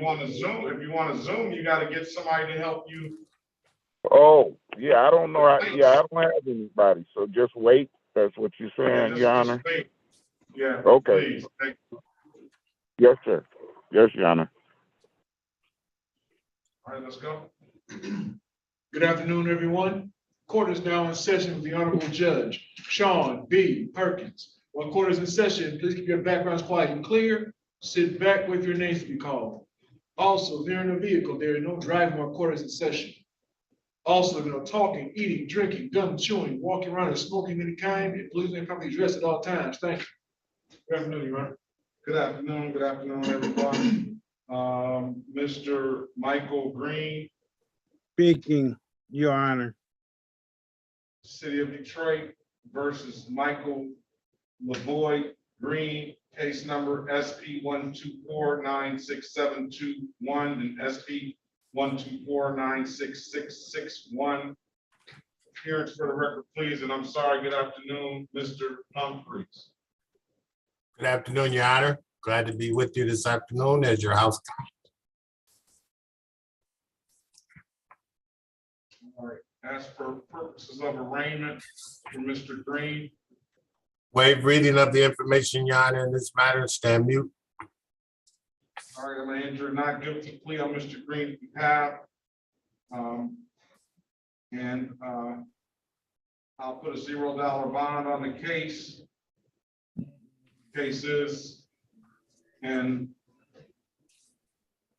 want to Zoom, you got to get somebody to help you. Oh, yeah, I don't know. Yeah, I don't have anybody, so just wait. That's what you're saying, Your Honor? Wait. Yeah, okay. Please. Thank you. Yes, sir. Yes, Your Honor. All right, let's go. Good afternoon, everyone. Court is now in session with the Honorable Judge Sean B. Perkins. While court is in session, please keep your backgrounds quiet and clear. Sit back with your names to be called. Also, if you're in a vehicle, there is no driving while court is in session. Also, no talking, eating, drinking, gum chewing, walking around and smoking of any kind, and please make properly dressed at all times. Thank you. Good afternoon, Your Honor. Good afternoon, everyone. Mr. Michael Green, Speaking, Your Honor. City of Detroit versus Michael LaVoy Green, case number SP 124-96721 and SP 124-96661. Appearance for the record, please, and I'm sorry, good afternoon, Mr. Humphreys. Good afternoon, Your Honor. Glad to be with you this afternoon as your house counsel. All right, as for purposes of arraignment for Mr. Green, Waive reading of the information, Your Honor, in this matter, stand mute. all right, I'm gonna enter a not guilty plea on Mr. Green's behalf. I'll put a $0 bond on the case. Cases, and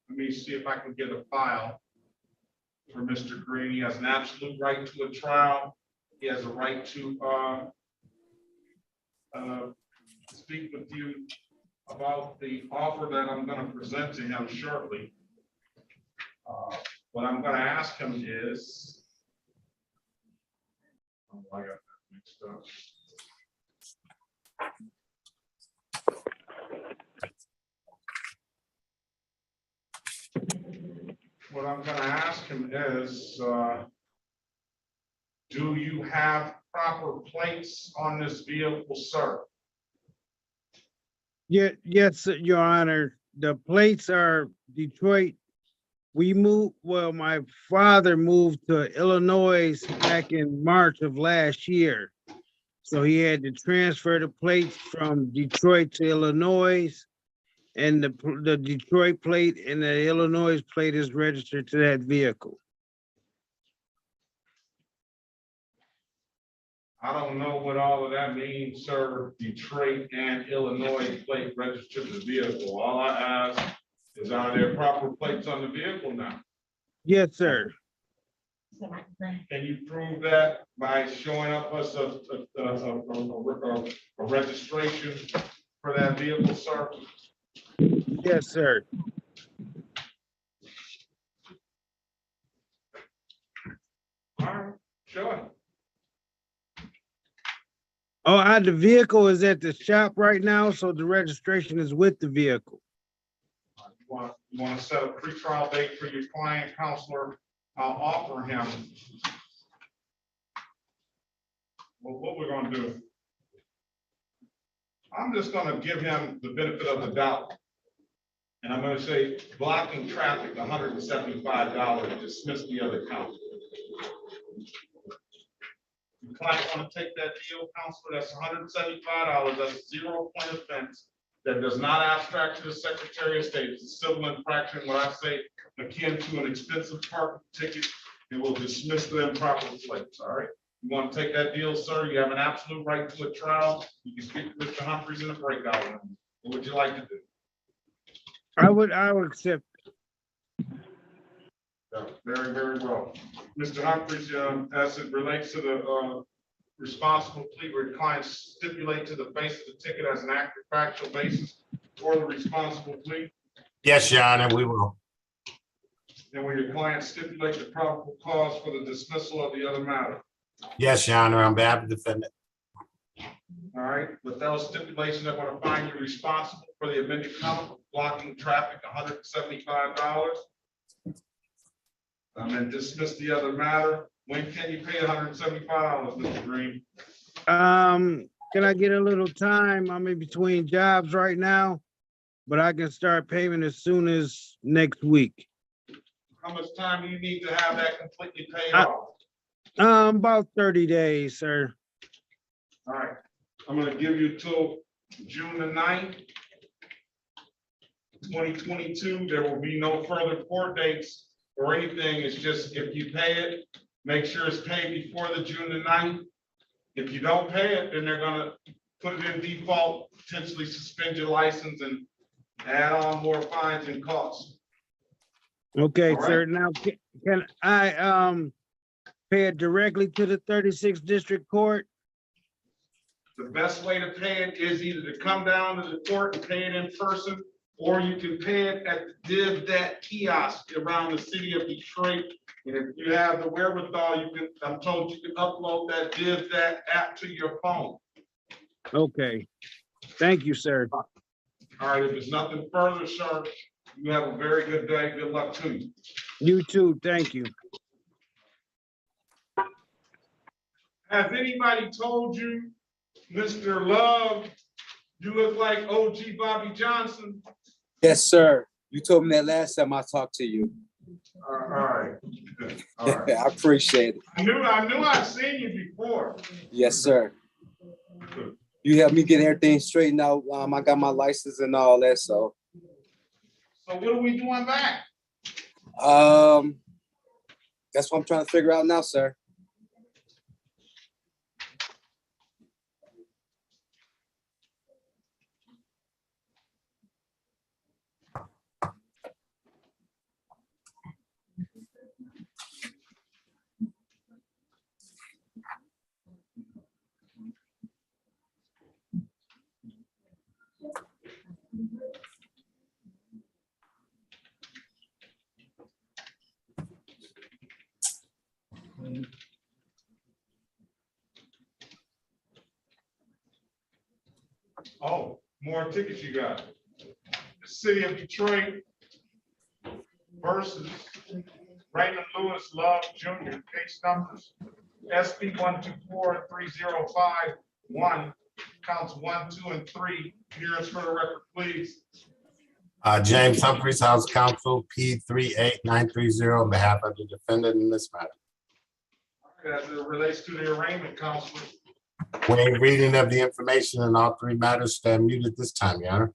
let me see if I can get a file for Mr. Green. He has an absolute right to a trial. He has a right to speak with you about the offer that I'm going to present to him shortly. What I'm going to ask him is, oh, I got that mixed up. What I'm going to ask him is, do you have proper plates on this vehicle, sir? Yeah, yes, Your Honor. The plates are Detroit. My father moved to Illinois back in March of last year. So he had to transfer the plates from Detroit to Illinois. And the Detroit plate and the Illinois plate is registered to that vehicle. I don't know what all of that means, sir. Detroit and Illinois plate registered the vehicle. All I ask is, are there proper plates on the vehicle now? Yes, sir. Can you prove that by showing up us a registration for that vehicle, sir? Yes, sir. All right, sure. Oh, the vehicle is at the shop right now, so the registration is with the vehicle. You want to set a pretrial date for your client, counselor? I'll offer him. Well, what we're going to do, I'm just going to give him the benefit of the doubt. And I'm going to say blocking traffic, $175, dismiss the other count. The client want to take that deal, counselor, that's $175, that's a 0-point offense that does not abstract to the Secretary of State. It's a civil infraction, what I say, akin to an expensive parking ticket. It will dismiss the improper plates, all right? You want to take that deal, sir? You have an absolute right to a trial. You can speak to Mr. Humphreys in the breakout room. What would you like to do? I would accept. Very, very well. Mr. Humphreys, as it relates to the responsible plea where clients stipulate to the face of the ticket as an accurate factual basis for the responsible plea? Yes, Your Honor, we will. And will your client stipulate the probable cause for the dismissal of the other matter? Yes, Your Honor, on behalf of the defendant. All right, with those stipulations, I want to find you responsible for the amended count of blocking traffic, $175. And dismiss the other matter. When can you pay $175, Mr. Green? Can I get a little time? I'm in between jobs right now. but I can start payment as soon as next week. How much time do you need to have that completely paid I- off? About 30 days, sir. All right, I'm gonna give you till June the 9th, 2022. There will be no further court dates or anything. It's just if you pay it, make sure it's paid before the June the 9th. If you don't pay it, then they're gonna put it in default, potentially suspend your license and add on more fines and costs. Okay, All right. sir. Now, can I pay it directly to the 36th District Court? The best way to pay it is either to come down to the court and pay it in person, or you can pay it at the DivDat kiosk around the city of Detroit. And if you have the wherewithal, you can, I'm told you can upload that DivDat app to your phone. Okay. Thank you, sir. All right, if there's nothing further, sir, you have a very good day. Good luck to you. You too. Thank you. Has anybody told you, Mr. Love, you look like OG Bobby Johnson? Yes, sir. You told me that last time I talked to you. All right. All right. I appreciate it. I knew I'd seen you before. Yes, sir. You helped me get everything straightened out. I got my license and all that, so. So what are we doing back? That's what I'm trying to figure out now, sir. Oh, more tickets you got. The city of Detroit versus Raymond Lewis Love Jr. Case numbers SP 1243051, counts 1, 2, and 3. Appearance for the record, please. James Humphreys, House Counsel, P38930, on behalf of the defendant in this matter. As it relates to the arraignment, Counselor. Waive reading of the information in all three matters, stand muted this time, Your Honor.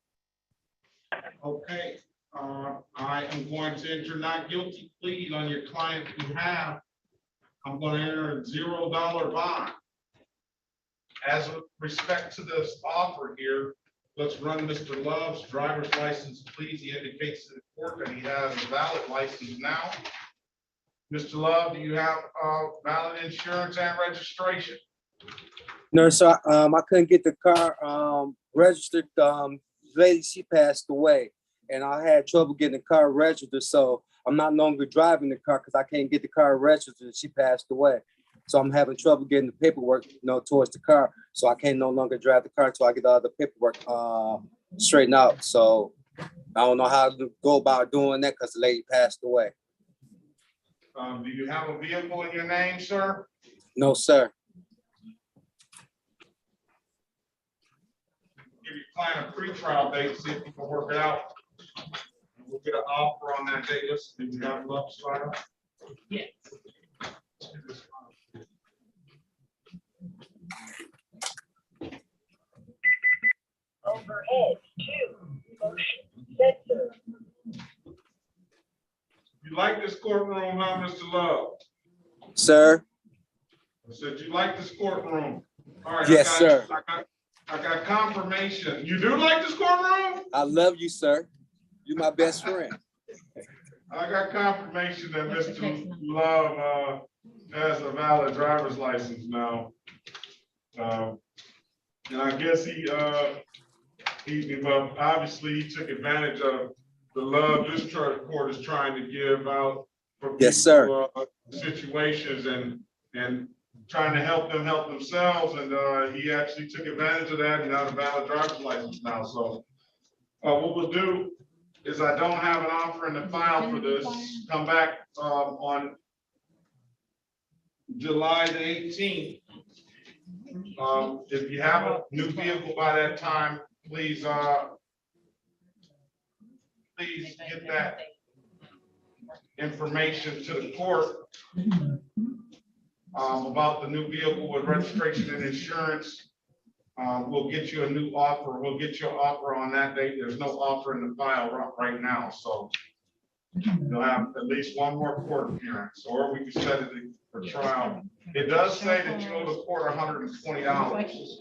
Okay, I am going to enter not guilty plea on your client's behalf. I'm going to enter a $0 bond. As with respect to this offer here, let's run Mr. Love's driver's license, please. He indicates to the court that he has a valid license now. Mr. Love, do you have valid insurance and registration? No, sir. I couldn't get the car registered. Lady, she passed away, and I had trouble getting the car registered. So I'm not longer driving the car because I can't get the car registered. She passed away, so I'm having trouble getting the paperwork, towards the car. So I can no longer drive the car until I get all the paperwork straightened out. So I don't know how to go about doing that because the lady passed away. Do you have a vehicle in your name, sir? No, sir. Give your client a pre-trial date, see if you can work it out. We'll get an offer on that date. Let's do you have Love's file? Yes. Overhead 2, motion sensor. You like this courtroom, huh, Mr. Love? Sir? I said, you like this courtroom? All right. Yes, sir. I got confirmation. You do like this courtroom? I love you, sir. You're my best friend. I got confirmation that Mr. Love has a valid driver's license now. And I guess but obviously he took advantage of the love this court is trying to give out for Yes, sir. people, situations and trying to help them help themselves. And he actually took advantage of that and got a valid driver's license now. So what we'll do is I don't have an offer in the file for this. Come back on July the 18th. If you have a new vehicle by that time, please please get that information to the court about the new vehicle with registration and insurance. We'll get you a new offer. We'll get you an offer on that date. There's no offer in the file right now, so you'll have at least one more court appearance, or we can set it for trial. It does say that you owe the court $120.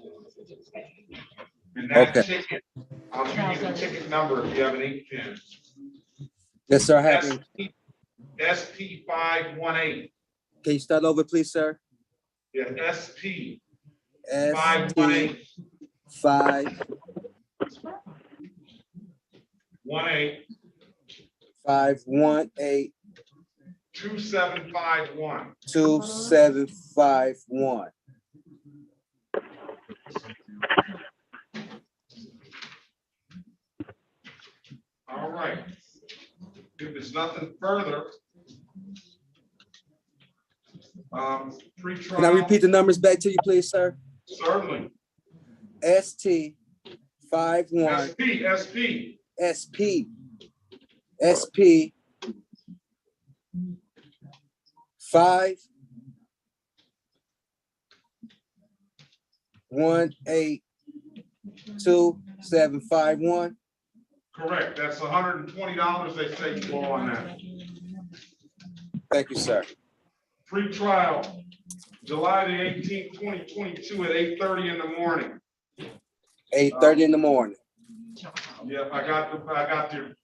And that Okay. ticket, I'll give you the ticket number if you have an ink pen. Yes, sir, I have it. SP 518. Can you start over, please, sir? Yeah, SP S 518 5 518 2751. 2751. All right. If there's nothing further, pre-trial. Can I repeat the numbers back to you, please, sir? Certainly. ST 51 SP. SP 518 2751. Correct. That's $120 they say you owe on that. Thank you, sir. Pre-trial, July the 18th, 2022 at 8:30 in the morning. 8:30 in the morning. Yeah, I got your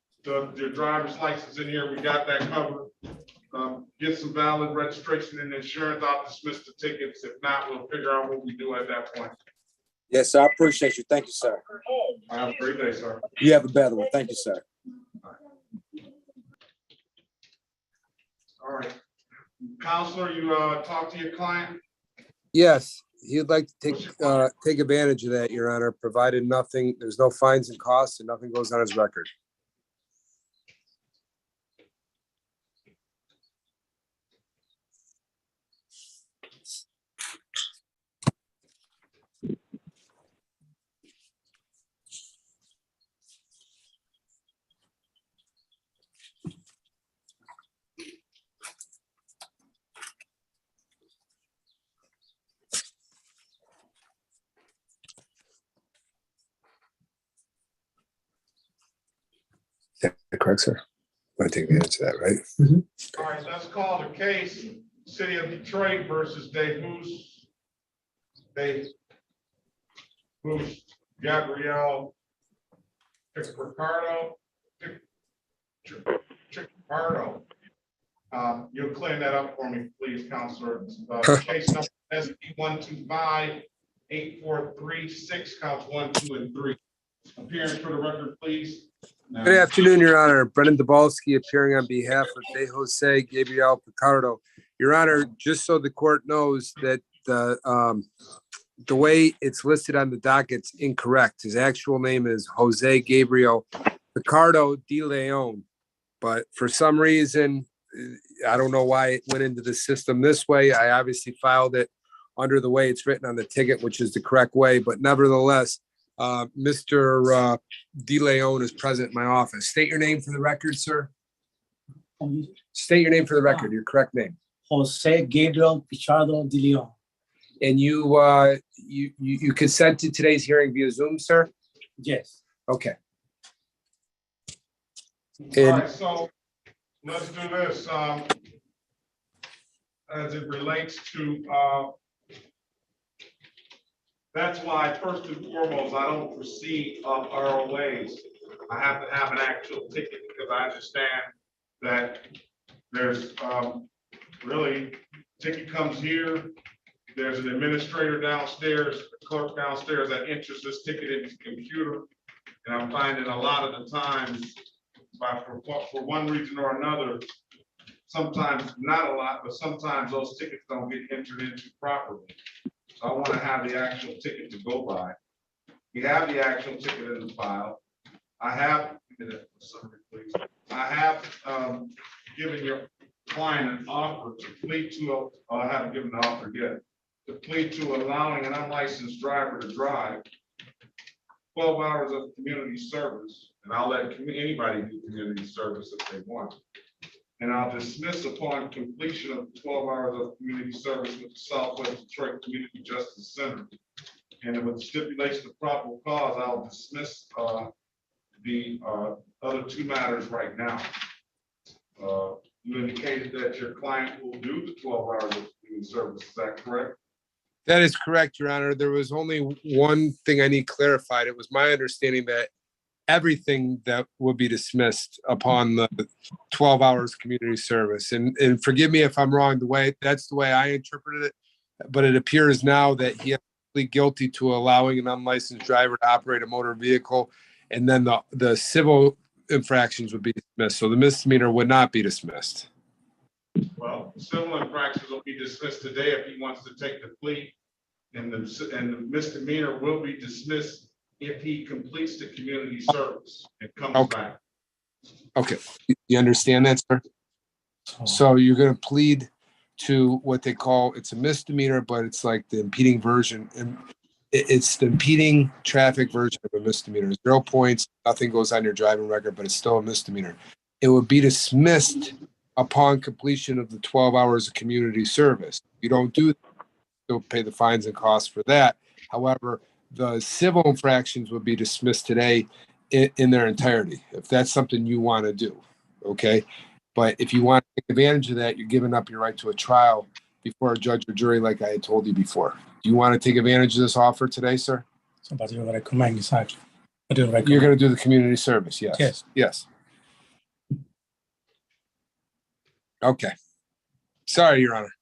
driver's license in here. We got that covered. Get some valid registration and insurance. I'll dismiss the tickets. If not, we'll figure out what we do at that point. Yes, sir. I appreciate you. Thank you, sir. Have a great day, sir. You have a better one. Thank you, sir. All right. Counselor, you talk to your client? Yes, he'd like to take advantage of that, Your Honor, provided there's no fines and costs and nothing goes on his record. Yeah, correct, sir. Want to take advantage of that, right? All right, let's call the case, City of Detroit versus Gabrielle Ricardo. You'll clean that up for me, please, Counselor. Case number SP 125-843-6, counts 1, 2, and 3. Appearing for the record, please. Good afternoon, Your Honor. Brendan Dabalski appearing on behalf of De Jose Gabriel Picardo. Your Honor, just so the court knows that the way it's listed on the docket's incorrect. His actual name is Jose Gabriel Picardo de Leon. But for some reason, I don't know why it went into the system this way. I obviously filed it under the way it's written on the ticket, which is the correct way. But nevertheless, Mr. De Leon is present in my office. State your name for the record, sir. State your name for the record, your correct name. Jose Gabriel Picardo de Leon. And you consent to today's hearing via Zoom, sir? Yes. Okay. All right, so let's do this. As it relates to, that's why first and foremost, I don't proceed of ROAs. I have to have an actual ticket because I understand that there's really, ticket comes here. There's an administrator downstairs, a clerk downstairs that enters this ticket in the computer. And I'm finding a lot of the times, for one reason or another, sometimes not a lot, but sometimes those tickets don't get entered into properly. So I want to have the actual ticket to go by. You have the actual ticket in the file. I have given your client an offer to plead to, I haven't given the offer yet, to plead to allowing an unlicensed driver to drive 12 hours of community service And I'll let anybody do community service if they want. And I'll dismiss upon completion of 12 hours of community service with the Southwest Detroit Community Justice Center. And with stipulation of probable cause, I'll dismiss the other two matters right now. You indicated that your client will do the 12 hours of community service, is that correct? That is correct, Your Honor. There was only one thing I need clarified. It was my understanding that everything that would be dismissed upon the 12 hours community service. And forgive me if I'm wrong, that's the way I interpreted it. But it appears now that he is guilty to allowing an unlicensed driver to operate a motor vehicle. And then the civil infractions would be dismissed. So the misdemeanor would not be dismissed. Well, civil infractions will be dismissed today if he wants to take the plea. And the misdemeanor will be dismissed if he completes the community service and comes back. Okay, you understand that, sir? So you're going to plead to what they call, it's a misdemeanor, but it's like the impeding version. And it's the impeding traffic version of a misdemeanor. 0 points, nothing goes on your driving record, but it's still a misdemeanor. It would be dismissed upon completion of the 12 hours of community service. You don't do that, you'll pay the fines and costs for that. However, the civil infractions would be dismissed today in their entirety, if that's something you want to do, okay? But if you want to take advantage of that, you're giving up your right to a trial before a judge or jury, like I had told you before. Do you want to take advantage of this offer today, sir? Somebody will recommend exactly. I do recommend. You're going to do the community service, yes? Yes. Yes. Okay. Sorry, Your Honor.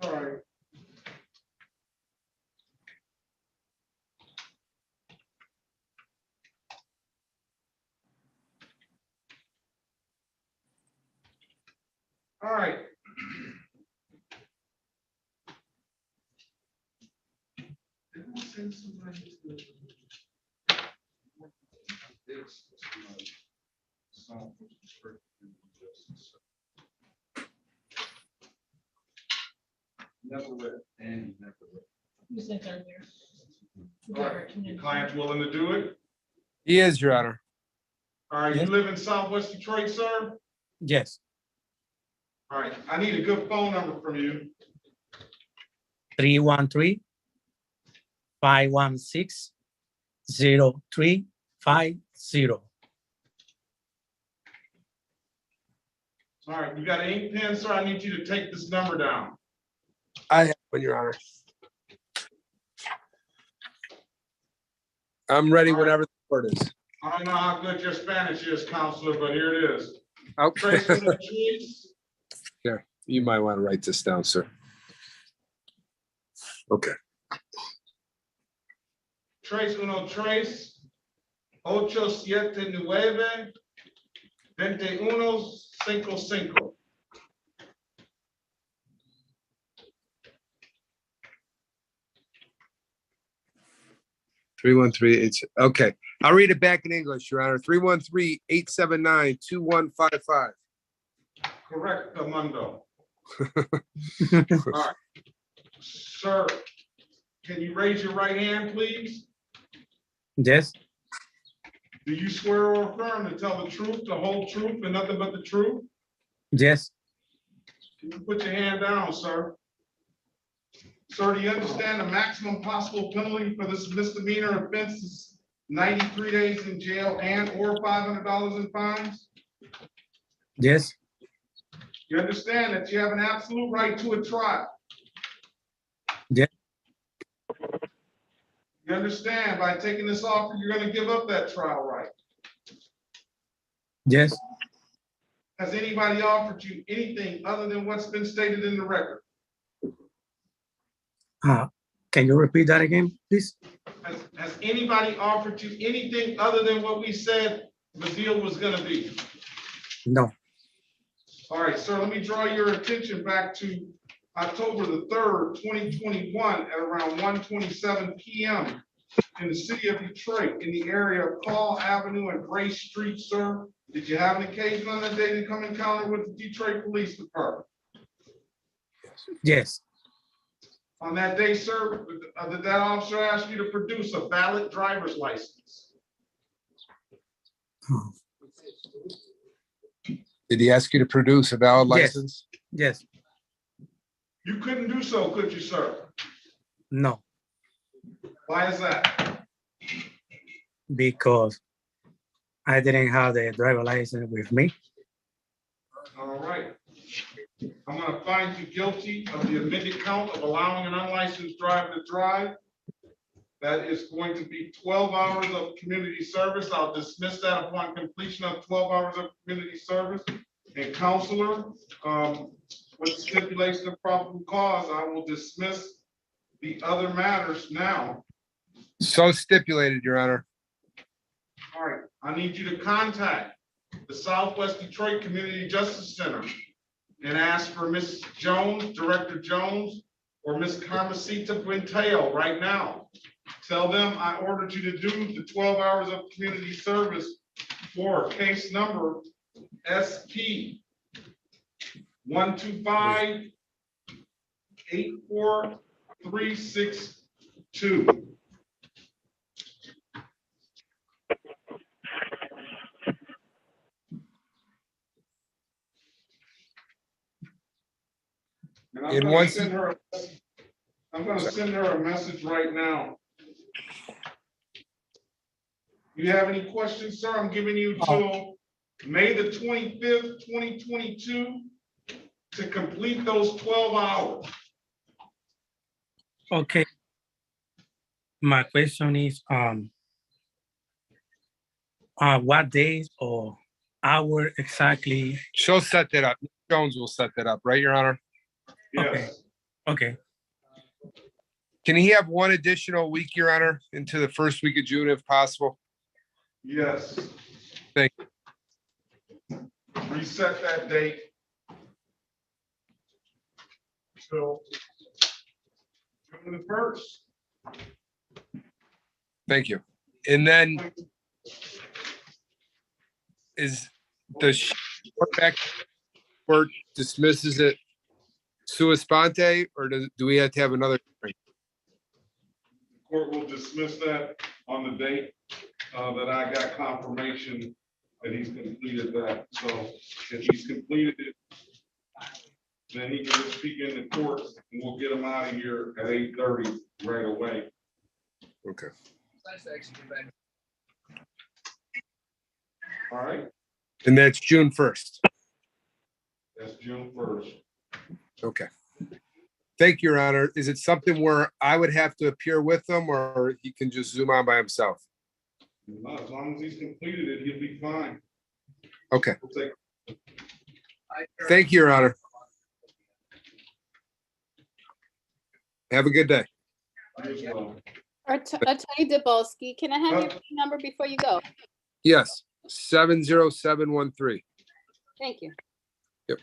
All right. All right. Didn't I send somebody to the- Never read, and never read. You sent earlier. All right, your client's willing to do it? He is, Your Honor. All right, Yes. you live in Southwest Detroit, sir? Yes, All right, I need a good phone number from you. 313-516-0350. All right, you got an ink pen, sir? I need you to take this number down. I have one, Your Honor. I'm ready All right. whenever the court is. I don't know how good your Spanish is, counselor, but here it is. Okay. Trace uno tres, Here, you might want to write this down, sir. Okay. tres uno tres, 879-2155. 313-8. Okay. I'll read it back in English, Your Honor. 313-879-2155. Correct, Armando. All right. Sir, can you raise your right hand, please? Yes, Do you swear or affirm to tell the truth, the whole truth, and nothing but the truth? yes, Can you put your hand down, sir? Sir, do you understand the maximum possible penalty for this misdemeanor offense is 93 days in jail and or $500 in fines? yes, You understand that you have an absolute right to a trial? Yeah. You understand by taking this offer, you're going to give up that trial right? yes. Has anybody offered you anything other than what's been stated in the record? Can you repeat that again, please? Has anybody offered you anything other than what we said the deal was going to be? No. All right, sir, let me draw your attention back to October the 3rd, 2021 at around 1:27 p.m. in the city of Detroit in the area of Paul Avenue and Grace Street, sir. Did you have an occasion on that day to come encounter with the Detroit Police Department? Yes, On that day, sir, did that officer ask you to produce a valid driver's license? Did he ask you to produce a valid Yes. license? Yes, You couldn't do so, could you, sir? no, Why is that? because I didn't have the driver license with me. All right. I'm gonna find you guilty of the amended count of allowing an unlicensed driver to drive. That is going to be 12 hours of community service. I'll dismiss that upon completion of 12 hours of community service. And counselor, with stipulation of probable cause, I will dismiss the other matters now. So stipulated, Your Honor. All right, I need you to contact the Southwest Detroit Community Justice Center and ask for Ms. Jones, Director Jones, or Ms. Carmesita Buenteo right now. Tell them I ordered you to do the 12 hours of community service for case number SP 125-84362. And I'm And gonna once- send her, I'm gonna send her a message right now. You have any questions, sir? I'm giving you till May the 25th, 2022 to complete those 12 hours. Okay. My question is, what days or hour exactly? She'll set that up. Jones will set that up, right, Your Honor? Yes, Okay, Can he have one additional week, Your Honor, into the first week of June if possible? yes. Thank Reset that date. Till June the 1st. Thank you. And then is the back court dismisses it sua sponte, or do we have to have another hearing? Court will dismiss that on the date that I got confirmation that he's completed that. So if he's completed it, then he can just speak in the court and we'll get him out of here at 8:30 right away. Okay. All right, And that's June 1st. that's June 1st. Okay. Thank you, Your Honor. Is it something where I would have to appear with him, or he can just zoom on by himself? As long as he's completed it, he'll be fine. Okay. We'll take. Thank you, Your Honor. Have a good day. you as well. Attorney Dubowski, can I have your phone number before you go? Yes, 70713. Thank you. Yep.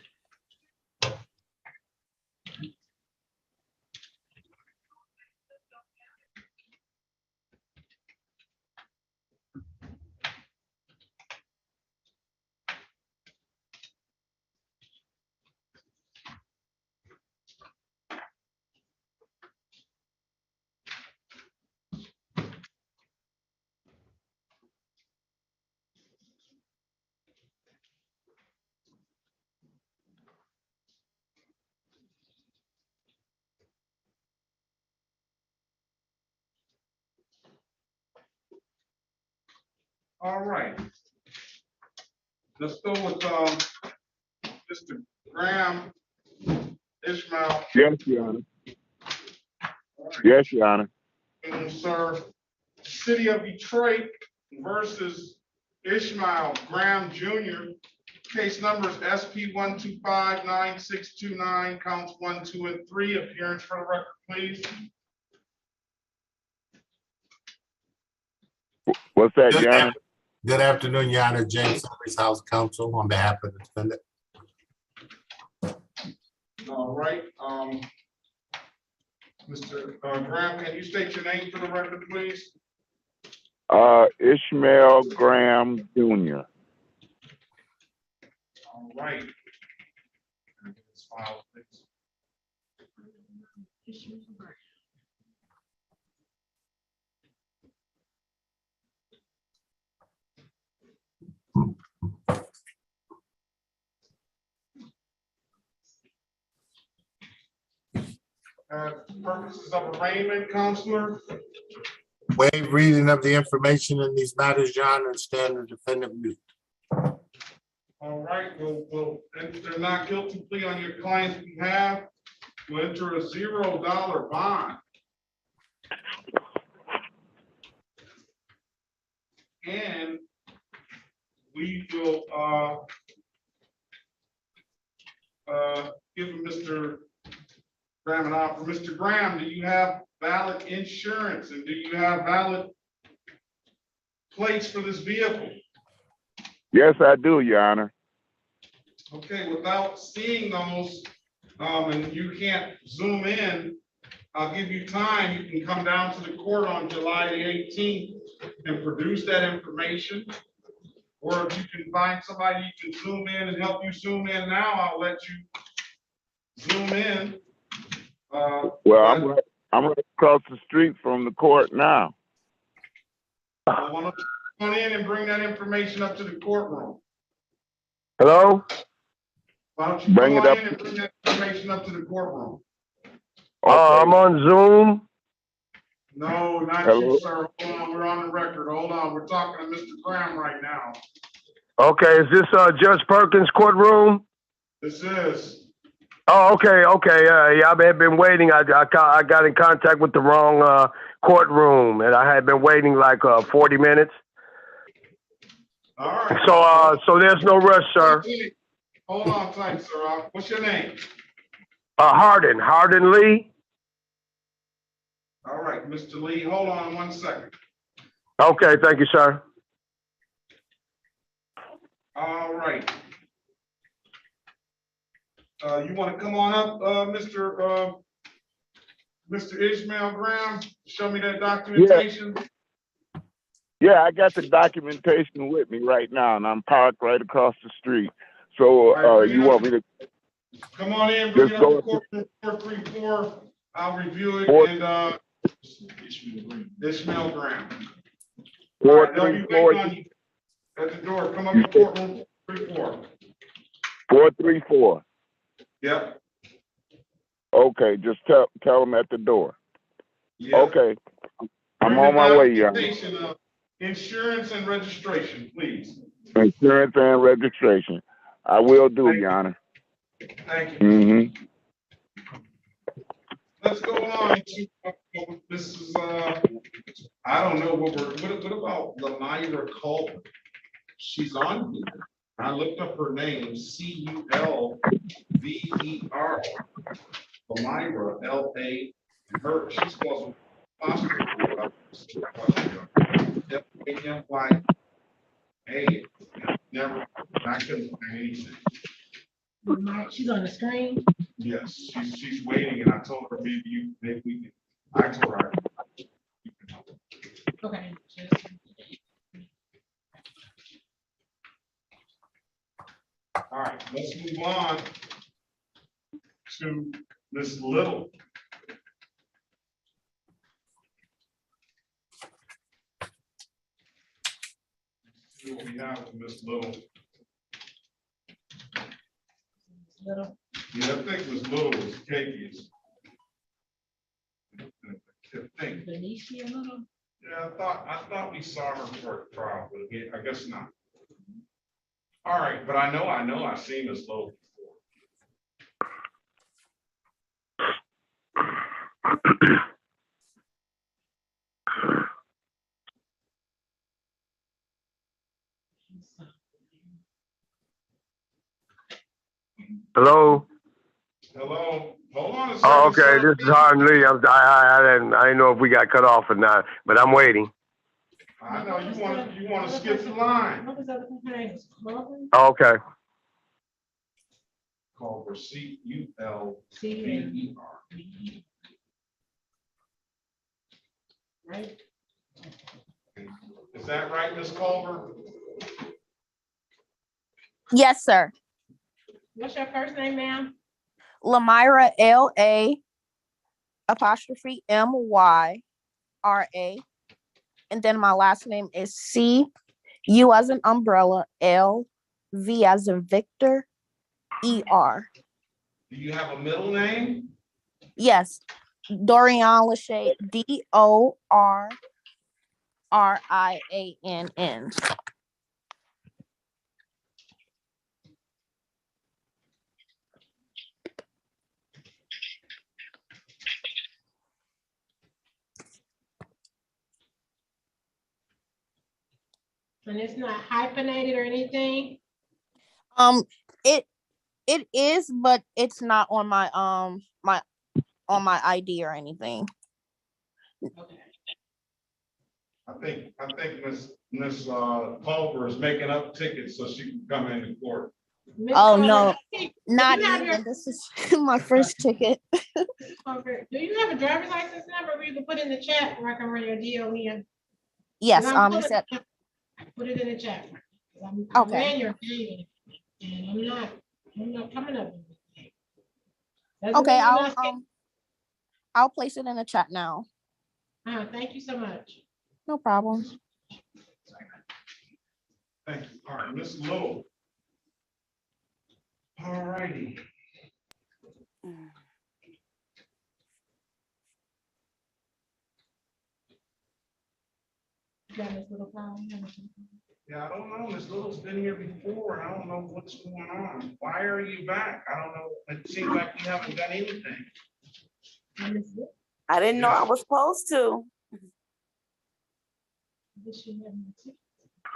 All right. Let's go with Mr. Graham Ishmael. Yes, Your Honor. Yes, Your Honor. Sir, City of Detroit versus Ishmael Graham Jr. Case numbers SP 125-9629, counts 1, 2, and 3. Appearance for the record, please. What's that, Your Honor? Good afternoon, Your Honor. James Humphreys, House Counsel, on behalf of the defendant. All right. Mr. Graham, can you state your name for the record, please? Ishmael Graham Jr. All right. This file, please. Purposes of arraignment, Counselor. Waive reading of the information in these matters, Your Honor, and stand the defendant mute. All right, we'll enter not guilty plea on your client's behalf. We'll enter a $0 bond. And we will give Mr. Graham an offer. Mr. Graham, do you have valid insurance and do you have valid plates for this vehicle? Yes, I do, Your Honor. Okay, without seeing those, and you can't zoom in, I'll give you time. You can come down to the court on July the 18th and produce that information. Or if you can find somebody you can zoom in and help you zoom in now, I'll let you zoom in. Well, I'm right across the street from the court now. I want to come in and bring that information up to the courtroom. Hello? Why don't you Bring come it on up. in and bring that information up to the courtroom? I'm on Zoom. No, not Hello? you, sir. Hold on, we're on the record. Hold on, we're talking to Mr. Graham right now. Okay, is this Judge Perkins courtroom? This is. Oh, okay. Yeah, I had been waiting. I got in contact with the wrong courtroom, and I had been waiting like 40 minutes. All right. So there's no rush, sir. Hold on tight, sir. What's your name? Hardin Lee. All right, Mr. Lee, hold on 1 second. Okay, thank you, sir. All right. You want to come on up, Mr. Ishmael Graham? Show me that documentation. Yeah, I got the documentation with me right now, and I'm parked right across the street. So you want me to come on in, bring it up to courtroom 434. I'll review it and Ishmael Graham. 434 at the door. Come up to courtroom 434. 434. Yep. Okay, just tell them at the door. Yep. Okay, I'm on my way, Your Honor. Insurance and registration, please. Insurance and registration. I will do, Your Honor. Thank you. Let's go on to, this is, I don't know what about Lamira Culver? She's on here. I looked up her name, Culver. Lamira, L-A, her, she's supposed to F-A-M-Y-A, never, I couldn't find anything. She's on the screen. Yes, she's waiting, and I told her maybe we can. I told her. Okay. All right, let's move on to Miss Little. See what we have with Miss Little. Little. Yeah, I think Miss Little was cakey. Benicia Little. Yeah, I thought we saw her for a trial, but again, I guess not. All right, but I know I've seen Miss Little before. Hello. Hello. Hold on a second. Oh, okay. This is Hardin Lee. I didn't know if we got cut off or not, but I'm waiting. I know you want to skip the line. What was that her name? Okay. Culver, Culver. Right. Is that right, Miss Culver? Yes, sir. What's your first name, ma'am? Lamira, L-A, apostrophe MYRA. And then my last name is CU as an umbrella, LV as in Victor, ER. Do you have a middle name? Yes, Dorian Lachey, DORRIANN. And it's not hyphenated or anything? It is, but it's not on my ID or anything. Okay. I think Miss Culver is making up tickets so she can come into court. Ms. Oh, Culver, no, do not you have even. This is my first ticket. Culver, do you have a driver's license number where you can put in the chat where I can run your deal in? Yes, You said, put it in the chat. I Okay. ran your name and I'm not coming up. with anything. Doesn't okay, mean you're not- I'll place it in the chat now. Thank you so much. No problem. Thank you. All right, Miss Lowe. All righty. You got this little file? Yeah, I don't know. Miss Little's been here before. I don't know what's going on. Why are you back? I don't know. It seems like you haven't done anything. I didn't know I was supposed to.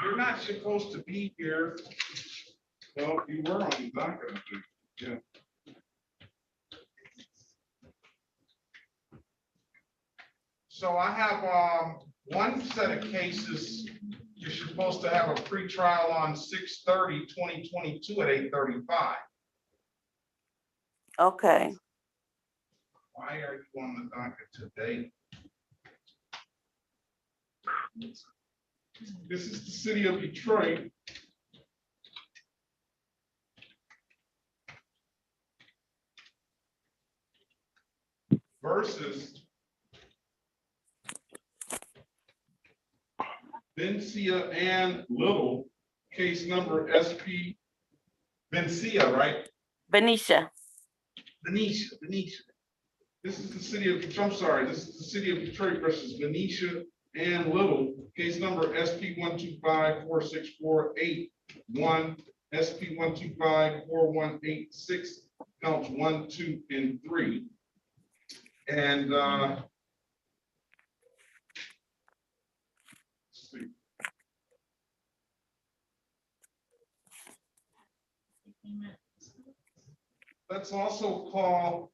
You're not supposed to be here. Well, you were on the docket, yeah. So I have one set of cases. You're supposed to have a pretrial on 6/30/2022 at 8:35. Okay. Why are you on the docket today? This is the city of Detroit. Versus Vencia and Little, case number SP. Vencia, right? Benicia. Benicia. This is the city of, I'm sorry, this is the city of Detroit versus Venetia and Little, case number SP 125-46481, SP 125-4186, counts 1, 2, and 3. And let's see. Let's also call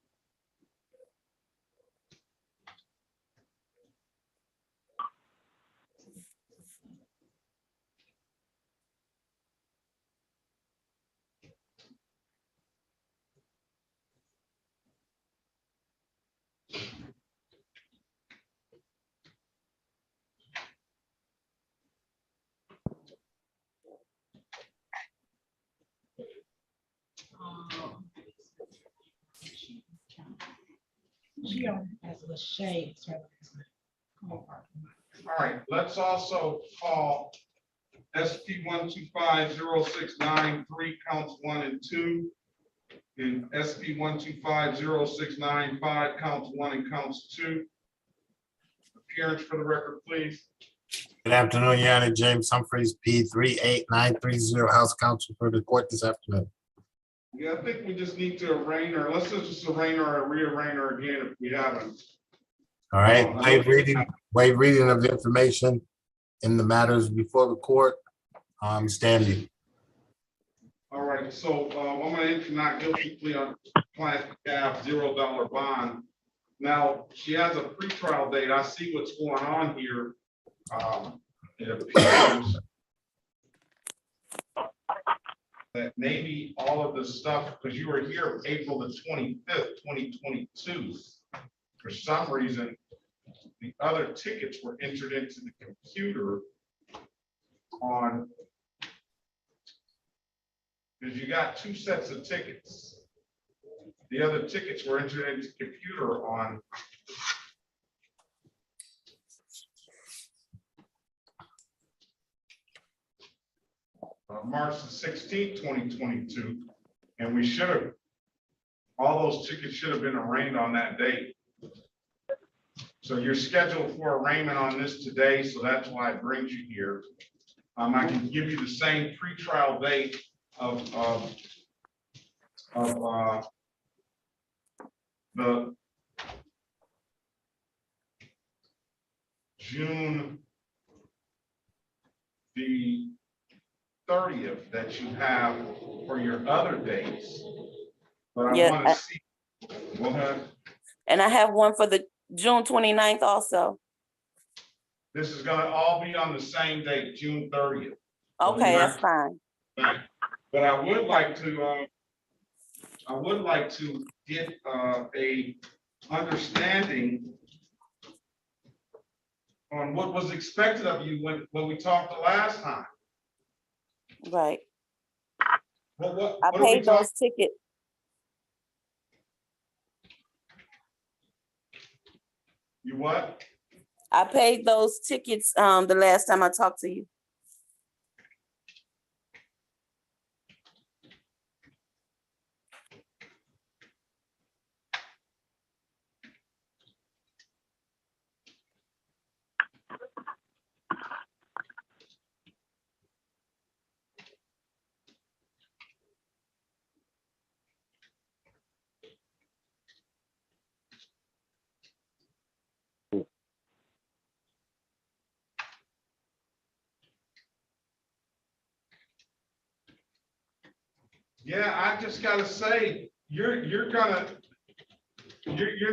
She has a shade. all right, let's also call SP 125-0693, counts 1 and 2, and SP 125-0695, counts 1 and counts 2. Appearance for the record, please. Good afternoon, Your Honor. James Humphreys, P 38930, House Counsel for the court this afternoon. Yeah, I think we just need to arraign her. Let's just arraign her or rearraign her again if we haven't. All right, waive reading of the information in the matters before the court. Standing. All right, so I'm going to enter not guilty plea on client's behalf, $0 bond. Now, she has a pretrial date. I see what's going on here. It appears that maybe all of this stuff, because you were here April the 25th, 2022. For some reason, the other tickets were entered into the computer on, because you got 2 sets of tickets. The other tickets were entered into the computer on March the 16th, 2022. And we should have, all those tickets should have been arraigned on that date. So you're scheduled for arraignment on this today, so that's why it brings you here. I can give you the same pretrial date of the June the 30th that you have for your other dates. But I Yeah, want to see, go ahead. and I have one for the June 29th also. This is gonna all be on the same date, June 30th. Okay, that's fine. But I would like to get a understanding on what was expected of you when we talked the last time. Right. What I are we paid talking? those tickets. You what? I paid those tickets the last time I talked to you. Yeah, I just gotta say, you're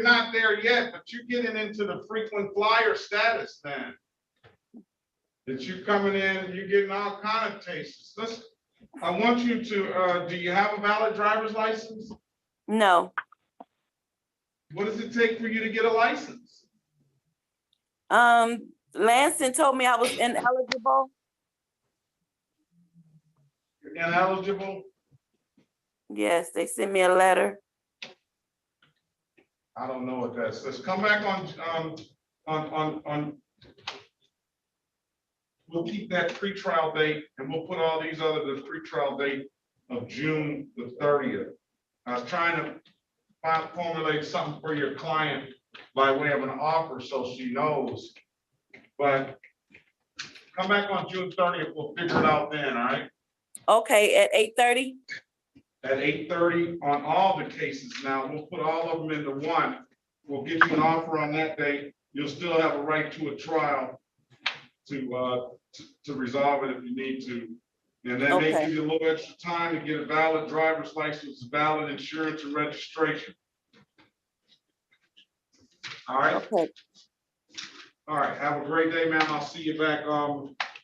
not there yet, but you're getting into the frequent flyer status then. That you're coming in, you're getting all kind of tastes. Listen, I want you to, do you have a valid driver's license? No. What does it take for you to get a license? Lansing told me I was ineligible. You're ineligible? Yes, they sent me a letter. I don't know what that says. Come back on. We'll keep that pretrial date and we'll put all these other, the pretrial date of June the 30th. I was trying to formulate something for your client by way of an offer so she knows. But come back on June 30th, we'll figure it out then, all right? Okay, at 8:30? At 8:30 on all the cases. Now, we'll put all of them into one. We'll get you an offer on that date. You'll still have a right to a trial to resolve it if you need to. And that may give you a little extra time to get a valid driver's license, valid insurance and registration. All right. Okay. All right. Have a great day, man. I'll see you back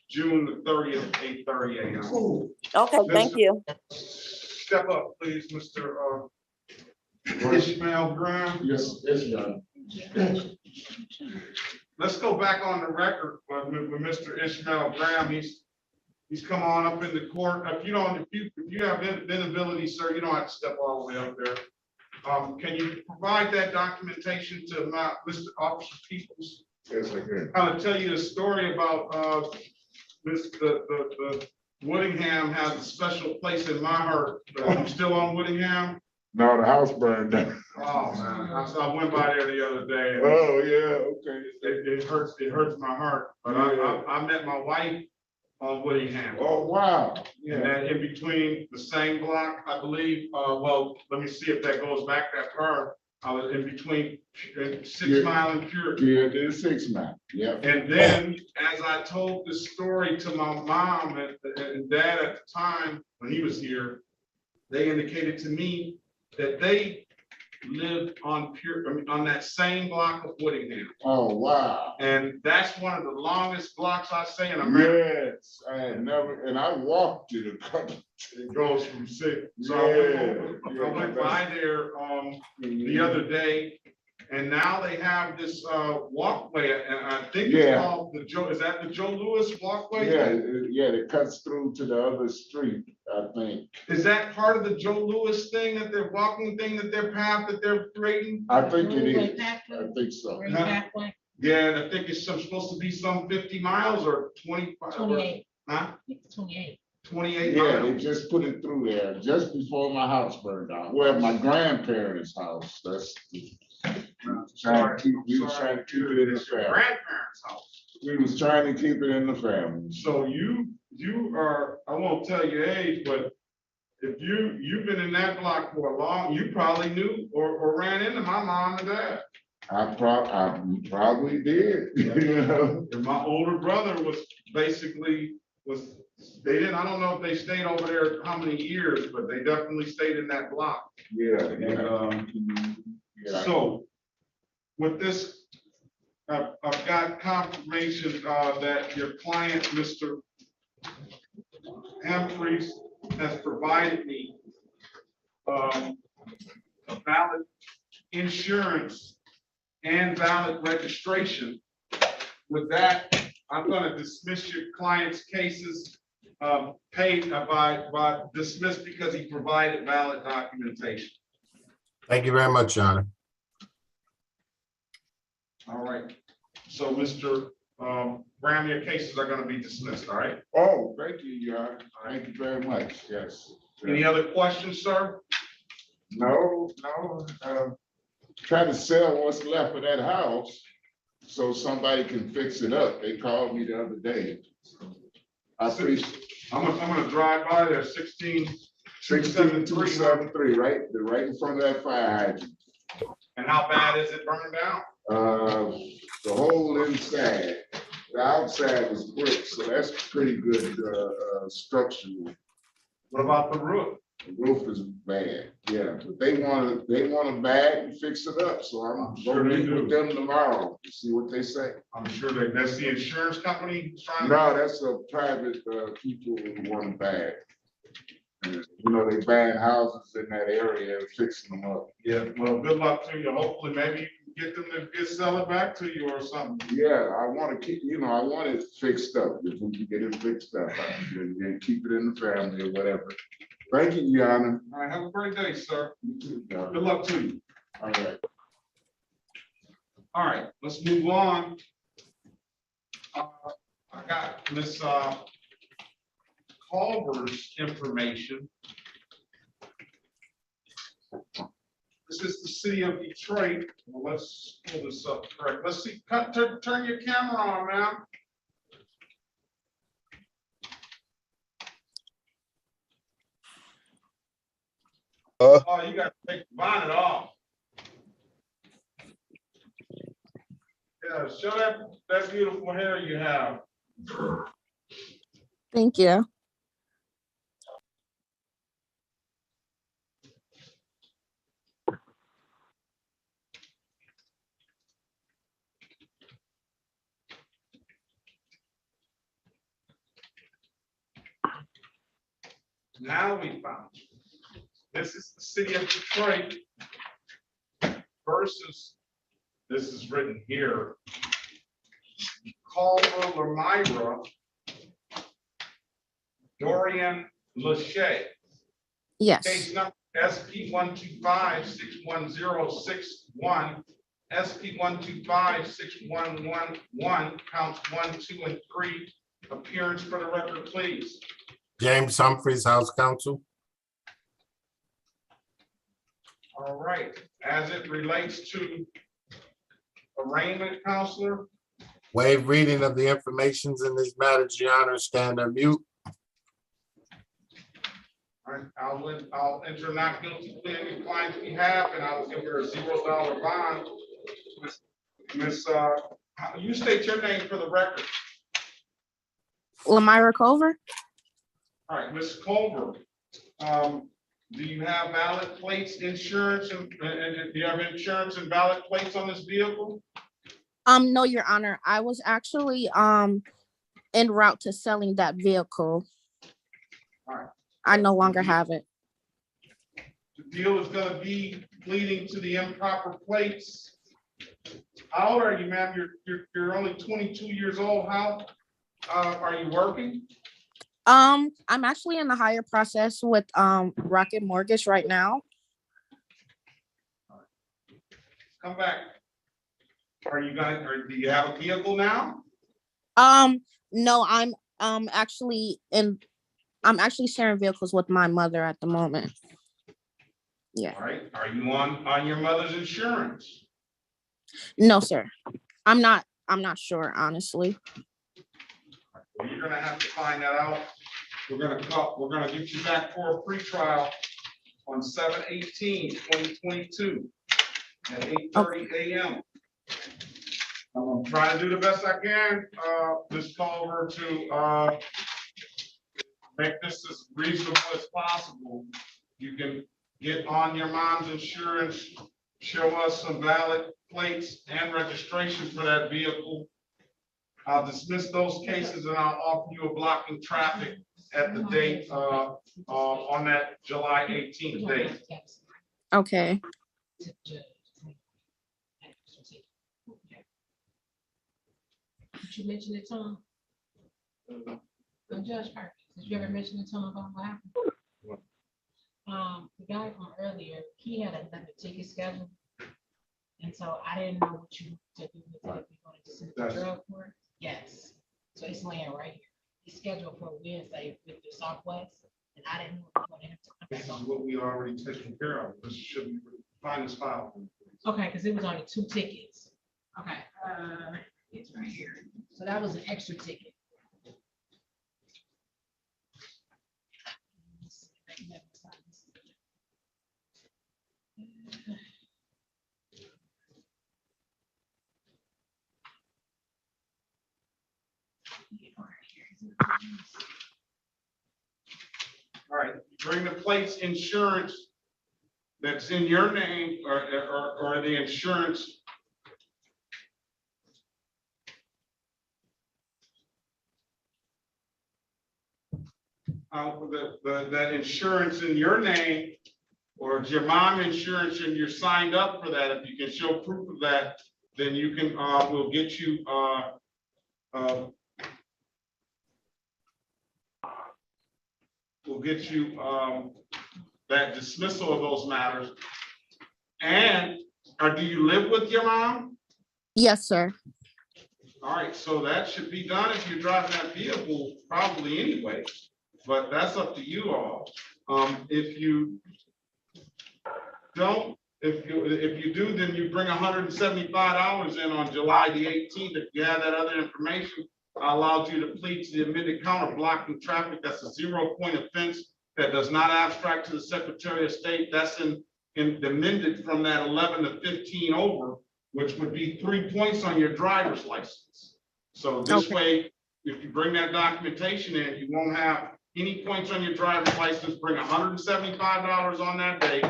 June the 30th, 8:30 a.m. Okay, thank you. Step up, please, Mr. Ishmael Graham. Yes, Your Honor. Let's go back on the record with Mr. Ishmael Graham. He's come on up in the court. If you have inability, sir, you don't have to step all the way up there. Can you provide that documentation to Mr. Officer Peoples? Yes, I can. I'll tell you a story about the Woodingham has a special place in my heart. You still on Woodingham? No, the house burned down. Oh, man. I went by there the other day. Oh, yeah, okay. It hurts my heart. But I met my wife on Woodingham. Oh, wow. And then in between the same block, I believe, well, let me see if that goes back that far. I was in between 6 Mile and Purity. Yeah, there's 6 Mile. Yeah. And then, as I told this story to my mom and dad at the time when he was here, they indicated to me that they lived on that same block of Woodingham. Oh, wow. And that's one of the longest blocks I say in America. Yes, I had never, and I walked it a couple. It goes from 6. So I went by there the other day, and now they have this walkway, and I think it's called the Joe. Is that the Joe Louis walkway? Yeah, it cuts through to the other street, I think. Is that part of the Joe Louis thing that they're walking thing that their path that they're creating? I think it is. I think so. Yeah, I think it's supposed to be some 50 miles or 25. 28. Huh? 28. 28 Yeah, they miles. just put it through there just before my house burned down. Well, my grandparents' house, that's. We was trying to keep it in the It's your family. grandparents' house. We was trying to keep it in the family. So you are, I won't tell your age, but if you've been in that block for a long, you probably knew or ran into my mom and dad. I probably did, you know. And my older brother was basically, they didn't, I don't know if they stayed over there how many years, but they definitely stayed in that block. Yeah, And, yeah. so with this, I've got confirmation, that your client, Mr. Humphreys, has provided me, a valid insurance and valid registration. With that, I'm gonna dismiss your client's cases, paid by dismissed because he provided valid documentation. Thank you very much, Your Honor. All right, so Mr. Graham, your cases are gonna be dismissed, all right? Oh, thank you, John. Thank you very much, yes. Any other questions, sir? No, trying to sell what's left of that house so somebody can fix it up. They called me the other day. I appreciate. I'm gonna drive by there, 16273, right in front of that fire hydrant. And how bad is it burning down? The whole inside, the outside was brick, so that's pretty good, structural. What about the roof? The roof is bad, yeah, but they want to bag and fix it up, so I'm sure gonna they meet with do. them tomorrow to see what they say. I'm sure that's the insurance company trying. No, that's a private, people who want to bag. You know, they buying houses in that area and fixing them up. Yeah, well, good luck to you. Hopefully, maybe you can get them to sell it back to you or something. Yeah, I want to keep, I want it fixed up, if we can get it fixed up, and keep it in the family or whatever. Thank you, Your Honor. All right, have a great day, sir. You too, Your Honor. Good luck to you. All right. All right, let's move on. I got Miss Culver's information. This is the city of Detroit. Well, let's pull this up correct. Let's see, turn your camera on, man. Oh, you got to take the bonnet off. Yeah, show that beautiful hair you have. Thank you. Now we found you. This is the city of Detroit versus, this is written here, Culver Lemira, Dorian Lachey. Yes. Case number SP 125-61061, SP 125-6111, counts 1, 2, and 3. Appearance for the record, please. James Humphreys, House Counsel. All right, as it relates to arraignment, counselor. Waive reading of the information in this matter, Your Honor, stand on mute. All right, I'll enter not guilty plea on your client's behalf, and I will give her a $0 bond. Miss, you state your name for the record. Lemira Culver? All right, Ms. Culver, do you have valid plates, insurance, and do you have insurance and valid plates on this vehicle? No, Your Honor. I was actually en route to selling that vehicle. All right. I no longer have it. The deal is gonna be leading to the improper plates. How old are you, ma'am? You're only 22 years old. How are you working? I'm actually in the hire process with Rocket Mortgage right now. Come back. Are you gonna, or do you have a vehicle now? No, I'm actually in I'm actually sharing vehicles with my mother at the moment. Yeah. All right, are you on your mother's insurance? No, sir. I'm not sure, honestly. Well, you're gonna have to find that out. We're gonna get you back for a pretrial on 7/18/2022 at 8:30 a.m. I'm trying to do the best I can, Ms. Culver, to make this as reasonable as possible. You can get on your mom's insurance, show us some valid plates and registration for that vehicle. I'll dismiss those cases and I'll offer you a blocking traffic at the date, on that July 18th date. Okay. Did you mention it to him? Judge Perkins, did you ever mention it to him about what happened? The guy from earlier, he had another ticket scheduled. And so I didn't know what you to do with it. If you wanted to send it to drug court. Yes. So it's laying right here. He's scheduled for Wednesday with the Southwest. And I didn't know if you wanted him to come This back is on. what we already taken care of. This should be, find this file. Okay, because it was only 2 tickets. Okay, it's right here. So that was an extra ticket. All right, bring the plates insurance that's in your name or the insurance. That insurance in your name, or it's your mom insurance and you're signed up for that. If you can show proof of that, then you can, we'll get you, that dismissal of those matters. And, or do you live with your mom? Yes, sir. All right, so that should be done if you're driving that vehicle, probably anyway, but that's up to you all. If you don't, if you do, then you bring $175 in on July the 18th. If you have that other information, I allowed you to plead to the amended counter blocking traffic. That's a 0-point offense that does not abstract to the Secretary of State. That's in amended from that 11 to 15 over, which would be 3 points on your driver's license. So this way, if you bring that documentation in, you won't have any points on your driver's license. Bring $175 on that day.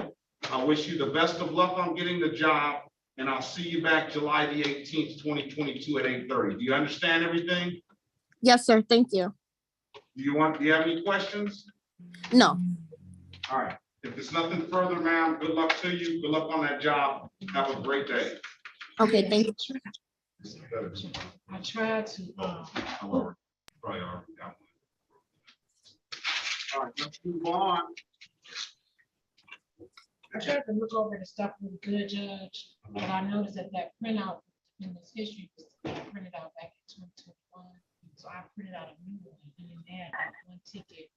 I wish you the best of luck on getting the job, and I'll see you back July the 18th, 2022 at 8:30. Do you understand everything? Yes, sir. Thank you. Do you have any questions? No. All right. If there's nothing further, ma'am, good luck to you. Good luck on that job. Have a great day. Okay, thank you. I tried to, All right, let's move on. I tried to look over the stuff with the good judge, but I noticed that printout in this history was printed out back in 2021. So I printed out a new one, and then they had that one ticket,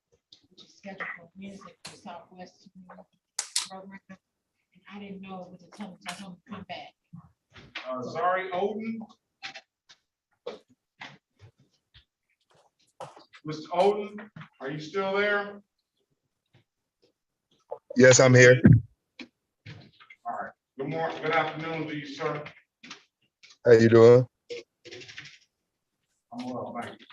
which is scheduled for Wednesday for Southwest program. And I didn't know what to tell them, so I told them to come back. Zari Odin. Mr. Odin, are you still there? Yes, I'm here. All right. Good morning, good afternoon to you, sir. How you doing? I'm well, thank you.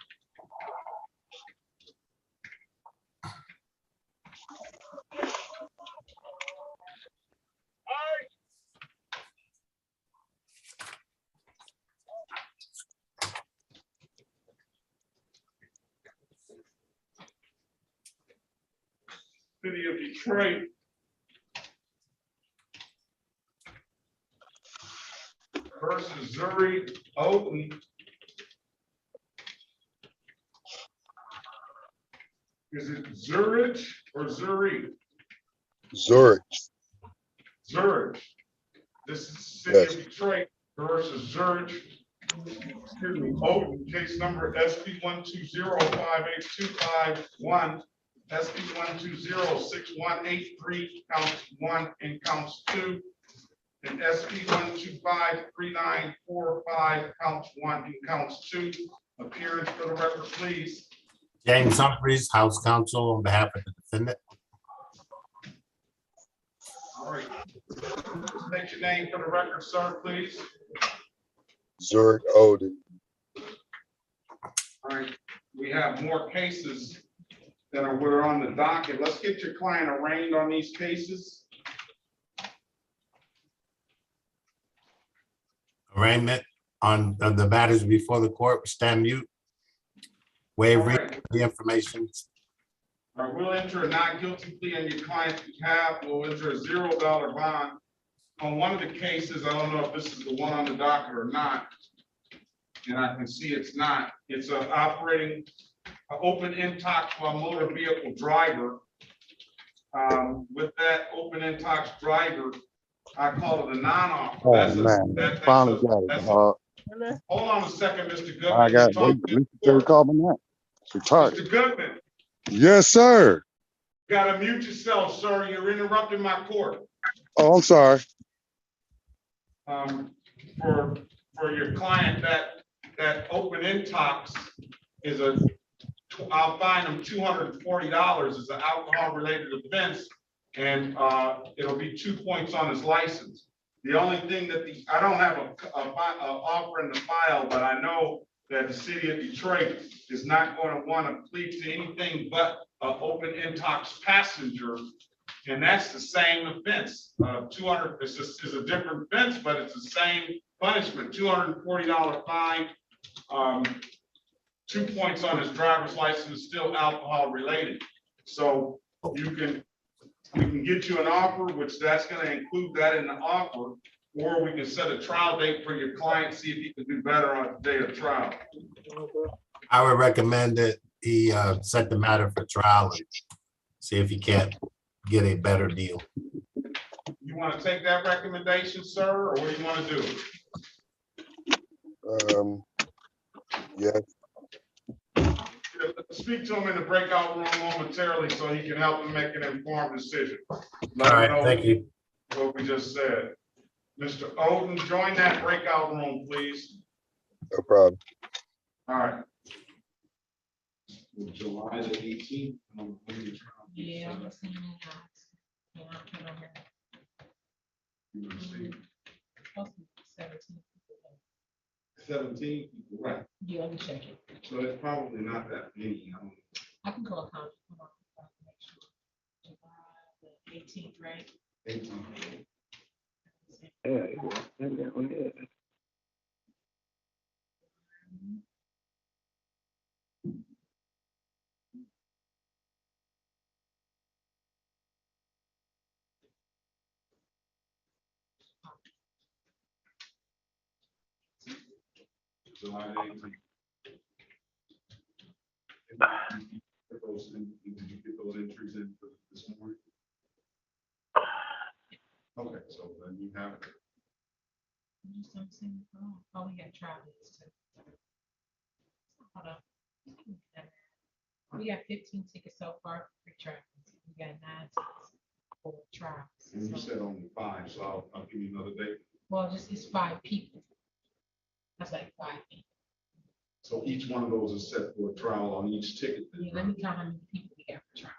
City of Detroit. Versus Zuri Odin. Is it Zurich or Zurich? Zurich. Zurich. This is City of Detroit versus Zurich. Excuse me, Odin, case number SP 120582551. SP 1206183 counts 1 and counts 2. And SP 1253945 counts 1 and counts 2. Appearance for the record, please. James Humphries, House Counsel, on behalf of the defendant. All right. State your name for the record, sir, please. Zurich Odin. All right, we have more cases that are on the docket. Let's get your client arraigned on these cases. Arraignment on the matters before the court, stand mute. Waive All reading right. of the information. All right, we'll enter a not guilty plea on your client's behalf. We'll enter a $0 bond. On one of the cases, I don't know if this is the one on the docket or not. And I can see it's not. It's operating an open intox for a motor vehicle driver. With that open intox driver, I call it a non-offer. Oh, That's a- man. that- that's Finally a- got it, that's a- dog. Hold on a second, Mr. Goodman. I got, You're wait, talking- Mr. Terry Carbon that. It's retarded. Mr. Goodman, Yes, sir. you gotta mute yourself, sir. You're interrupting my court. Oh, I'm sorry. For your client, that open intox is I'll fine them $240 as an alcohol related offense. And it'll be 2 points on his license. The only thing that I don't have a offer in the file, but I know that the city of Detroit is not going to want to plead to anything but an open intox passenger. And that's the same offense. 200 is a different offense, but it's the same punishment, $240 fine. 2 points on his driver's license, still alcohol related. So we can get you an offer, which that's going to include that in the offer, or we can set a trial date for your client, see if he can do better on the day of trial. I would recommend that he set the matter for trial and see if he can't get a better deal. You want to take that recommendation, sir, or what do you want to do? Yes. Speak to him in the breakout room momentarily so he can help him make an informed decision. All right, thank you. What we just said. Mr. Odin, join that breakout room, please. No problem. All right. July the 18th. Yeah, I'm seeing it now. Yeah, I'll put it on here. Supposed to be 17. 17, right. Yeah, let me check it. So it's probably not that many. I can go account. Hold on. Make sure. July the 18th, right? 18. Yeah. July 18th. Did you get those entries in for this morning? Okay, so then you have it. I'm just not seeing it. Oh, we got travelers too. Hold on. We got 15 tickets so far for travelers. We got 9 tickets for trials. And you said only 5, so I'll give you another date. Well, just it's 5 people. That's like 5 people. So each one of those is set for a trial on each ticket. Yeah, let me count how many people we got for trial.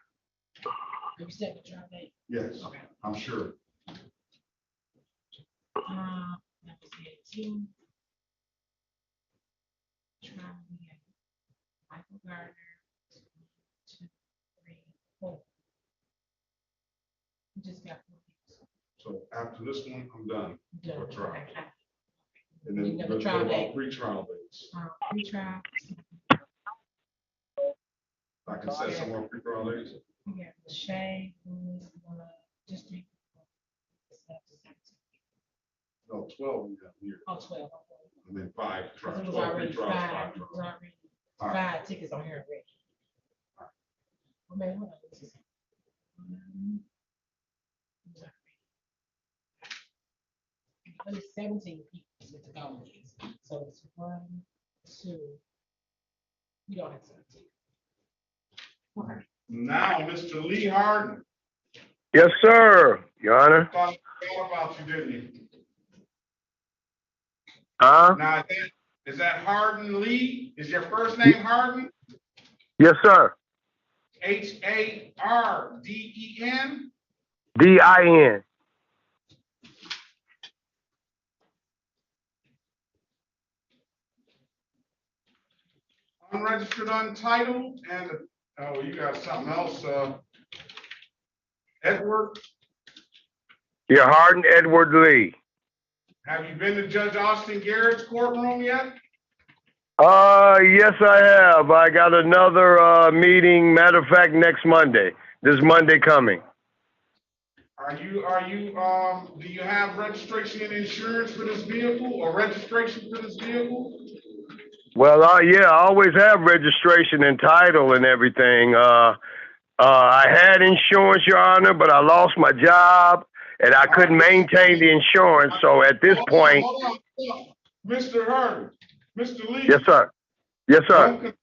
Are you set the trial date? Yes, Okay. I'm sure. That was 18. Trial, we got Michael Gardner. 1, 2, 3, 4. We just got 4 people. So after this one, I'm done for Done. trial. Okay. And then Another what trial about date. pre-trial dates? Pre-trial. I can set some more pre-trial dates. We got Lachey, who is district. No, 12 we got here. Oh, 12. And then 5 Because trials. it was 12 already pre-trials, 5, 5 it was trials. already All right. 5 tickets on here already. Oh, man, hold on. This is- But it's 17 people with the government. So it's 1, 2. We don't have 17. Okay. Now, Mr. Lee Harden. Yes, sir, Your Honor. Thought about you, didn't you? Huh? Now, is that Harden Lee? Is your first name Harden? Yes, sir. Harden? DIN. Unregistered, untitled, and, oh, you got something else, Edward, Yeah, Harden Edward Lee. have you been to Judge Austin Garrett's courtroom yet? Yes, I have. I got another meeting. Matter of fact, next Monday. This Monday coming. Do you have registration and insurance for this vehicle or registration for this vehicle? Well, yeah, I always have registration and title and everything. I had insurance, Your Honor, but I lost my job and I couldn't maintain the insurance. So at this point, Hold on. Mr. Harden, Mr. Lee. yes, sir. Yes, sir.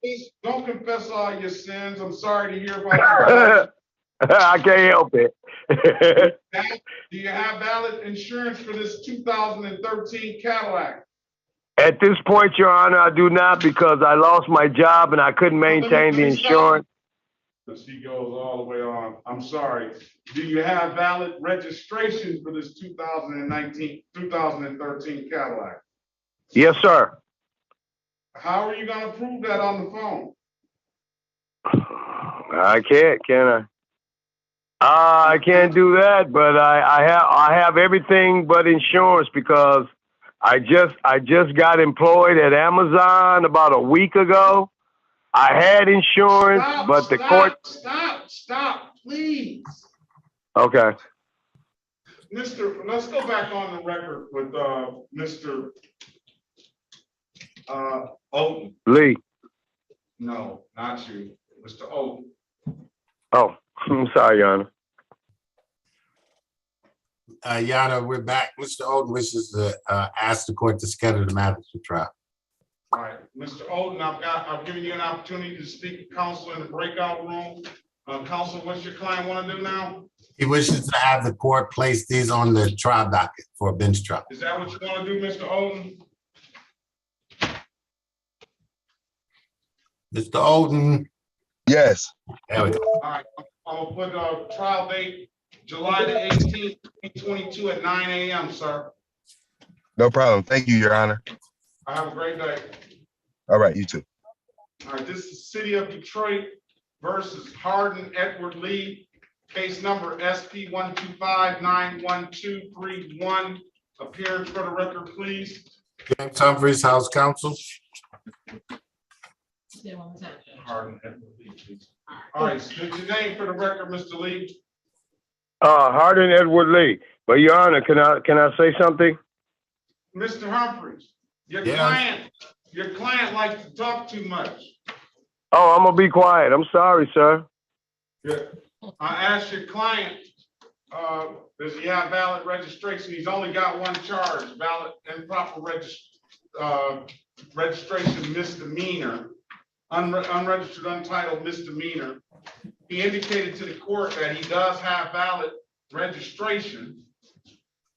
Don't confess all your sins. I'm sorry to hear about I can't help it. Do you have valid insurance for this 2013 Cadillac? At this point, Your Honor, I do not because I lost my job and I couldn't maintain the insurance. He goes all the way on. I'm sorry. Do you have valid registration for this 2013 Cadillac? Yes, sir. How are you going to prove that on the phone? I can't, can I? I can't do that, but I have everything but insurance because I just got employed at Amazon about a week ago. I had insurance, but the court. Stop, please. Okay. Let's go back on the record with Mr. Oaten. Lee. No, not you, Mr. Oaten. Oh, I'm sorry, Your Honor. Your Honor, we're back. Mr. Oden wishes to ask the court to schedule the matter for trial. All right, Mr. Oden, I've given you an opportunity to speak to counsel in the breakout room. Counsel, what's your client want to do now? He wishes to have the court place these on the trial docket for a bench trial. Is that what you want to do, Mr. Oden? Mr. Oden? Yes. There we go. All right, I'm gonna put a trial date, July the 18th, 2022 at 9 a.m., sir. No problem. Thank you, Your Honor. Have a great day. All right, you too. All right, this is City of Detroit versus Harden Edward Lee, case number SP 125-91231. Appearance for the record, please. James Humphries, House Counsel. Harden Edward Lee, please. All right, state your name for the record, Mr. Lee. Harden Edward Lee. But Your Honor, can I say something? Mr. Humphries, your client likes to talk too much. Oh, I'm gonna be quiet. I'm sorry, sir. Yeah. I asked your client, does he have valid registration? He's only got one charge, valid improper registration misdemeanor, unregistered, untitled misdemeanor. He indicated to the court that he does have valid registration.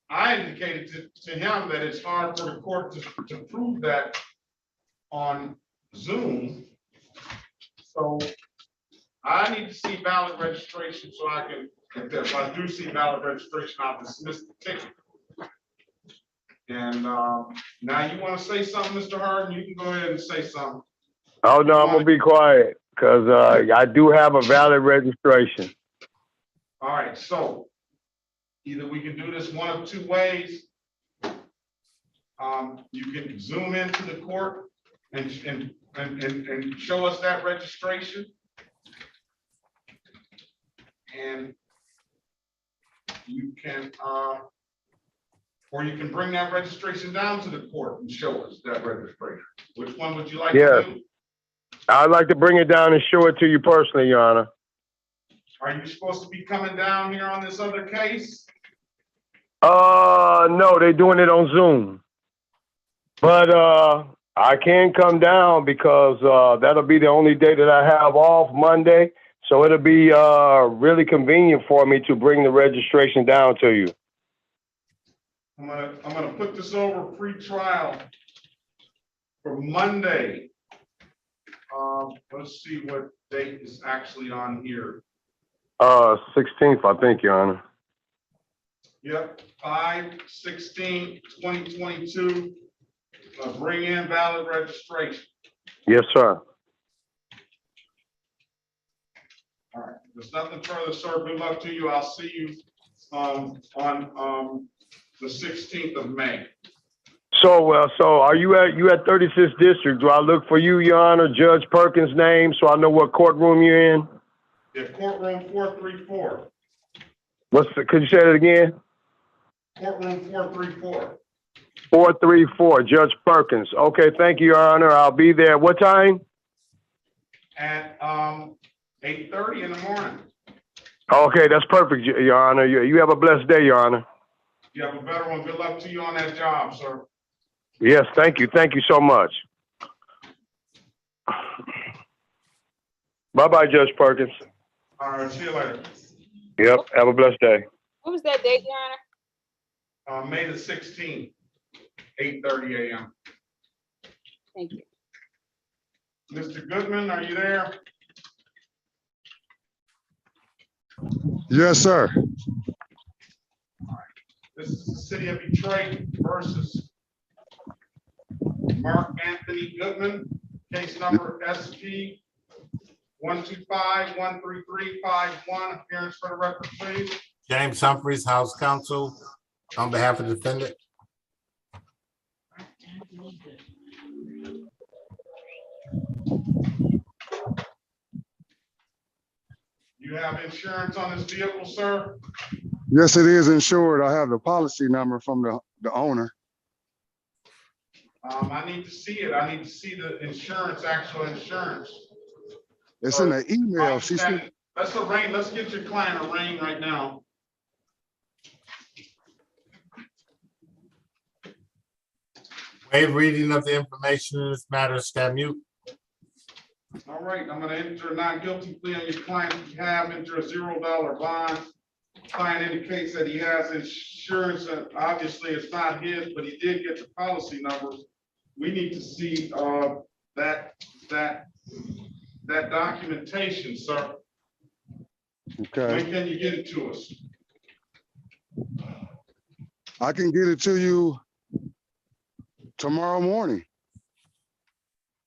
I indicated to him that it's hard for the court to prove that on Zoom. So I need to see valid registration so I can, if I do see valid registration, I'll dismiss the ticket. And now you want to say something, Mr. Harden? You can go ahead and say something. Oh, no, I'm gonna be quiet because I do have a valid registration. All right, so either we can do this one of two ways. You can zoom into the court and show us that registration. And you can, or you can bring that registration down to the court and show us that registration. Which one would you like to do? I'd like to bring it down and show it to you personally, Your Honor. Are you supposed to be coming down here on this other case? No, they're doing it on Zoom. But I can't come down because that'll be the only day that I have off, Monday. So it'll be really convenient for me to bring the registration down to you. I'm gonna put this over pre-trial for Monday. Let's see what date is actually on here. 16th, I think, Your Honor. Yep, 5/16/2022. Bring in valid registration. Yes, sir. All right, there's nothing further, sir. Good luck to you. I'll see you on the 16th of May. So are you at 36th District? Do I look for you, Your Honor, Judge Perkins' name, so I know what courtroom you're in? Yeah, courtroom 434. Could you say that again? Courtroom 434. 434, Judge Perkins. Okay, thank you, Your Honor. I'll be there. What time? At 8:30 in the morning. Okay, that's perfect, Your Honor. You have a blessed day, Your Honor. You have a better one. Good luck to you on that job, sir. Yes, thank you. Thank you so much. Bye-bye, Judge Perkins. All right, see you later. Yep, have a blessed day. What was that date, Your Honor? May the 16th, 8:30 a.m. Thank you. Mr. Goodman, are you there? Yes, sir. This is the city of Detroit versus Mark Anthony Goodman, case number SP 125-13351. Appearance for the record, please. James Humphreys, House Counsel, on behalf of the defendant. You have insurance on this vehicle, sir? Yes, it is insured. I have the policy number from the owner. I need to see it. I need to see the insurance, actual insurance. It's in the email. She said, Let's arrange, let's get your client arraigned right now. Waive reading of the information in this matter, stand mute. All right, I'm gonna enter a not guilty plea on your client's behalf, enter a $0 bond. Client indicates that he has insurance, and obviously it's not his, but he did get the policy numbers. We need to see that documentation, sir. okay, When can you get it to us? I can get it to you tomorrow morning.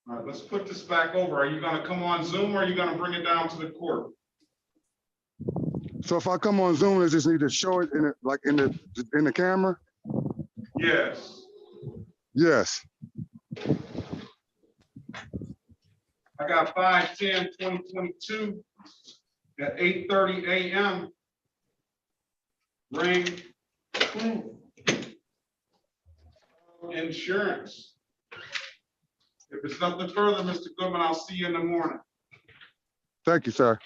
All right, let's put this back over. Are you gonna come on Zoom or are you gonna bring it down to the court? So if I come on Zoom, I just need to show it in it, like in the camera? Yes. Yes. I got 5/10/2022 at 8:30 a.m. Ring insurance. If it's nothing further, Mr. Goodman, I'll see you in the morning. Thank you, sir.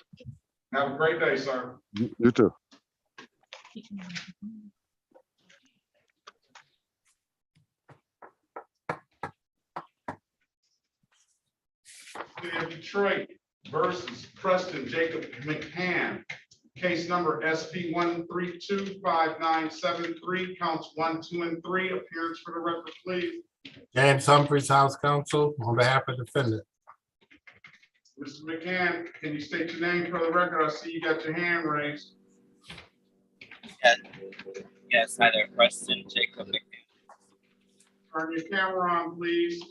Have a great day, sir. You too. City of Detroit versus Preston Jacob McCann. Case number SP 1325973, counts 1, 2, and 3. Appearance for the record, please. James Humphreys, House Counsel, on behalf of the defendant. Mr. McCann, can you state your name for the record? I see you got your hand raised. Yes, hi there, Preston Jacob McCann. Turn your camera on, please.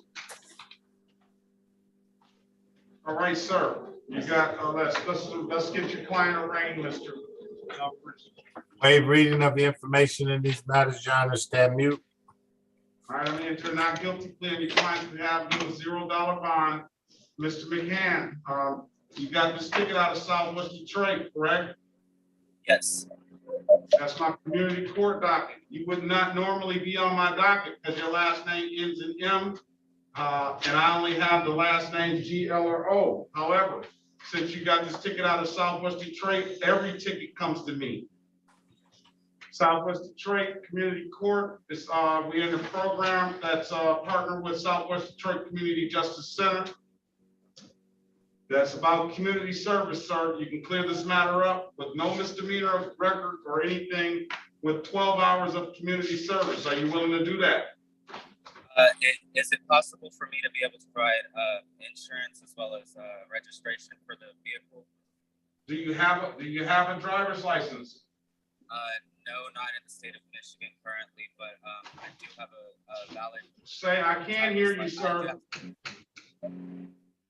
All right, sir. You got, let's get your client arraigned, Mr. Humphreys. Waive reading of the information in these matters, Your Honor, stand mute. All right, I'm gonna enter not guilty plea on your client's behalf, do a $0 bond. Mr. McCann, you got this ticket out of Southwest Detroit, correct? Yes. That's my community court docket. You would not normally be on my docket because your last name ends in M. And I only have the last name G, L, or O. However, since you got this ticket out of Southwest Detroit, every ticket comes to me. Southwest Detroit Community Court is, we're in a program that's partnered with Southwest Detroit Community Justice Center. That's about community service, sir. You can clear this matter up with no misdemeanor of record or anything with 12 hours of community service. Are you willing to do that? Is it possible for me to be able to provide insurance as well as registration for the vehicle? Do you have a driver's license? No, not in the state of Michigan currently, but I do have a valid. Say, I can't hear you, sir.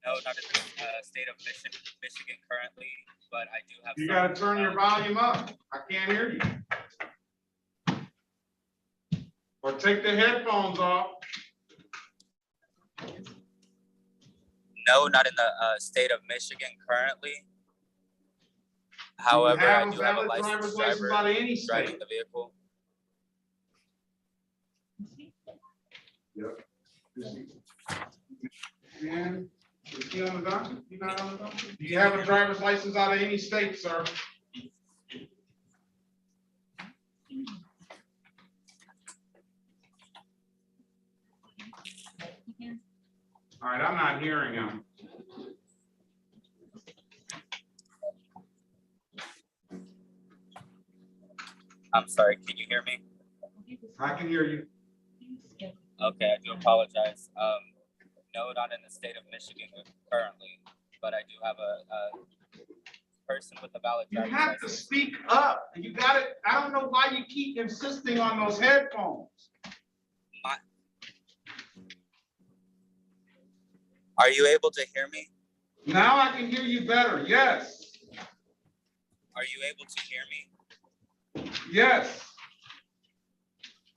No, not in the state of Michigan currently, but I do have. You gotta turn your volume up. I can't hear you. Or take the headphones off. No, not in the state of Michigan currently. However, I do have a licensed driver driving the vehicle. Yep. And is he on the docket? You not on the docket? Do you have a driver's license out of any state, sir? All right, I'm not hearing him. I'm sorry, can you hear me? I can hear you. Okay, I do apologize. No, not in the state of Michigan currently, but I do have a person with a valid You driver's have to license. speak up. You got it. I don't know why you keep insisting on those headphones. Are you able to hear me? Now I can hear you better. Yes. Are you able to hear me? Yes.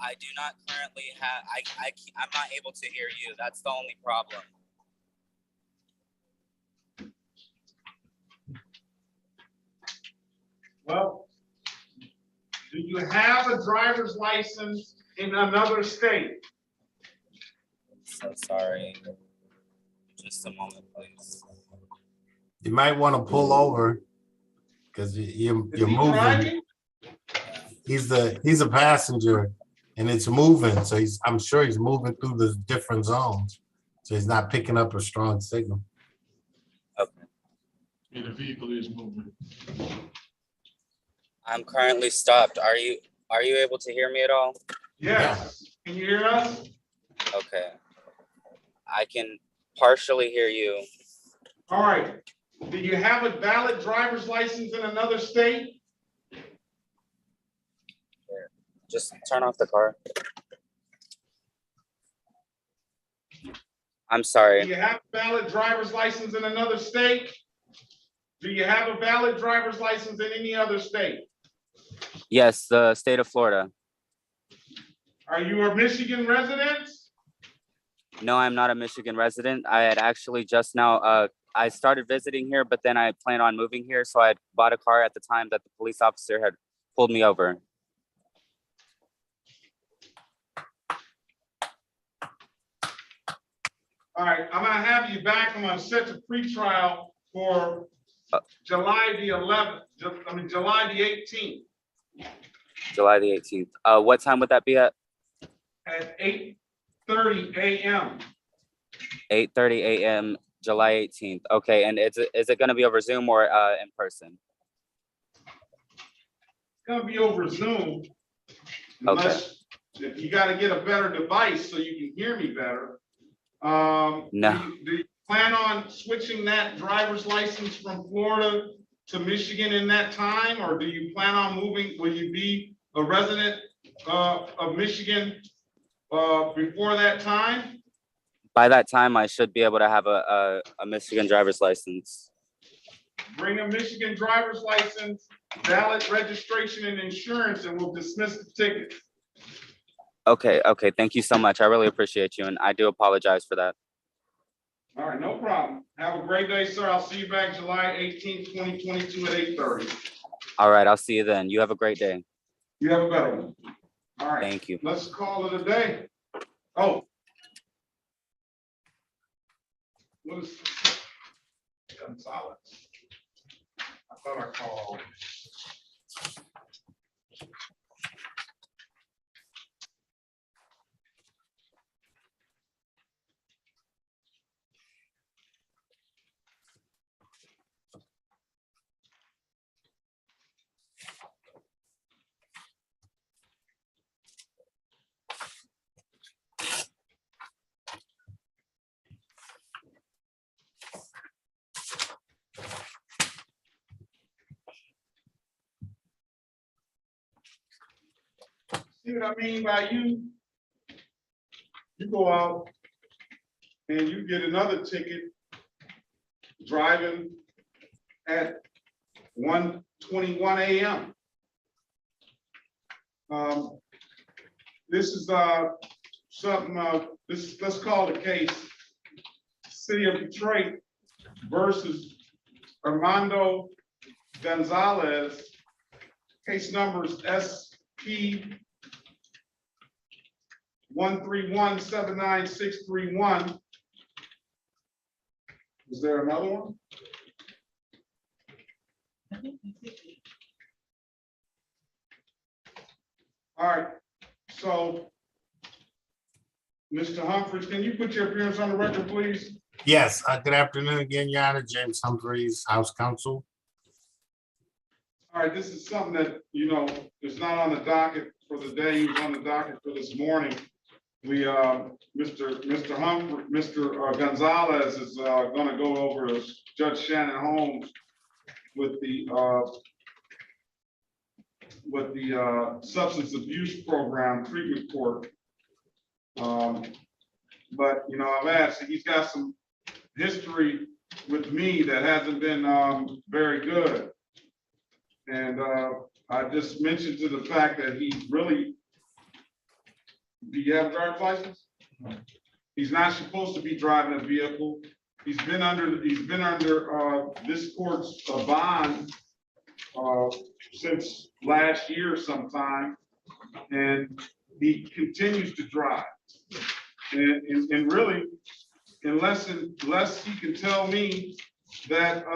I do not currently have, I'm not able to hear you. That's the only problem. Well, do you have a driver's license in another state? So sorry. Just a moment, please. You might want to pull over because you're Is he moving. driving? He's a passenger and it's moving. So I'm sure he's moving through the different zones. So he's not picking up a strong signal. Okay. And the vehicle is moving. I'm currently stopped. Are you able to hear me at all? Yes. Can you hear us? Okay. I can partially hear you. All right. Do you have a valid driver's license in another state? Just turn off the car. I'm sorry. Do you have a valid driver's license in another state? Do you have a valid driver's license in any other state? Yes, the state of Florida. Are you a Michigan resident? No, I'm not a Michigan resident. I had actually just now, I started visiting here, but then I planned on moving here. So I had bought a car at the time that the police officer had pulled me over. All right, I'm gonna have you back. I'm gonna set the pretrial for July the 11th, July the 18th July the 18th. What time would that be at? at 8:30 a.m. 8:30 a.m. July 18th. Okay, and is it going to be over Zoom or in person? It's gonna be over Zoom. Unless if you gotta get a better device so you can hear me better. No. Do you plan on switching that driver's license from Florida to Michigan in that time? Or do you plan on moving, will you be a resident of Michigan before that time? By that time, I should be able to have a Michigan driver's license. Bring a Michigan driver's license, valid registration and insurance, and we'll dismiss the ticket. Okay, thank you so much. I really appreciate you, and I do apologize for that. All right, no problem. Have a great day, sir. I'll see you back July 18th, 2022 at 8:30. All right, I'll see you then. You have a great day. You have a better one. All right. Thank you. Let's call it a day. Oh. What is Gonzalez? I thought I called. See what I mean by you? You go out and you get another ticket driving at 1:21 a.m. This is something, let's call the case City of Detroit versus Armando Gonzalez. Case numbers SP 131-79631. Is there another one? All right, so Mr. Humphries, can you put your appearance on the record, please? Yes, good afternoon again, Your Honor. James Humphries, House Counsel. All right, this is something that, you know, is not on the docket for the day. He was on the docket for this morning. We, Mr. Humphrey, Mr. Gonzalez is gonna go over to Judge Shannon Holmes with the substance abuse program treatment court. But, you know, I've asked, he's got some history with me that hasn't been very good. And I just mentioned to the fact that he's really, do you have a driver's license? He's not supposed to be driving a vehicle. He's been under this court's bond since last year sometime, and he continues to drive. And really, unless he can tell me that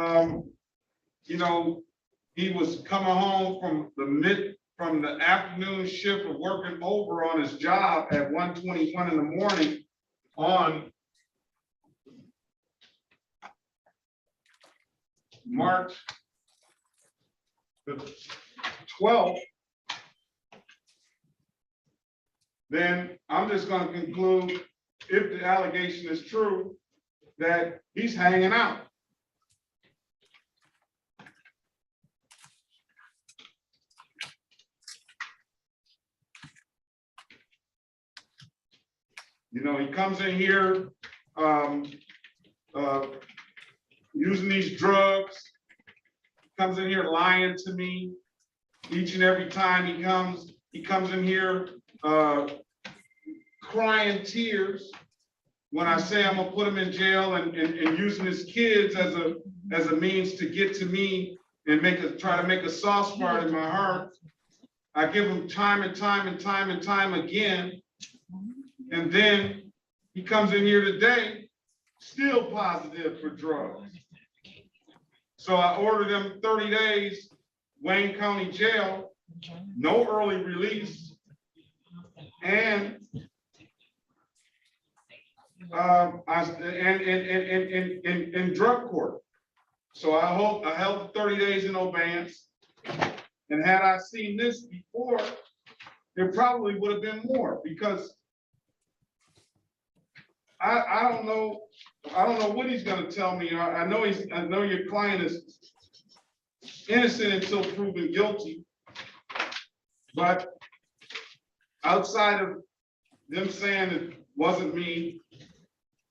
you know, he was coming home from the afternoon shift of working over on his job at 1:21 in the morning on March the 12th, then I'm just going to conclude, if the allegation is true, that he's hanging out. You know, he comes in here using these drugs, comes in here lying to me each and every time he comes in here crying tears when I say I'm gonna put him in jail, and using his kids as a means to get to me and try to make a soft spot in my heart. I give him time and time again. And then he comes in here today, still positive for drugs. So I ordered him 30 days, Wayne County Jail, no early release, and in drug court. So I held 30 days in abeyance. And had I seen this before, there probably would have been more, because I don't know what he's gonna tell me. I know your client is innocent until proven guilty. But outside of them saying it wasn't me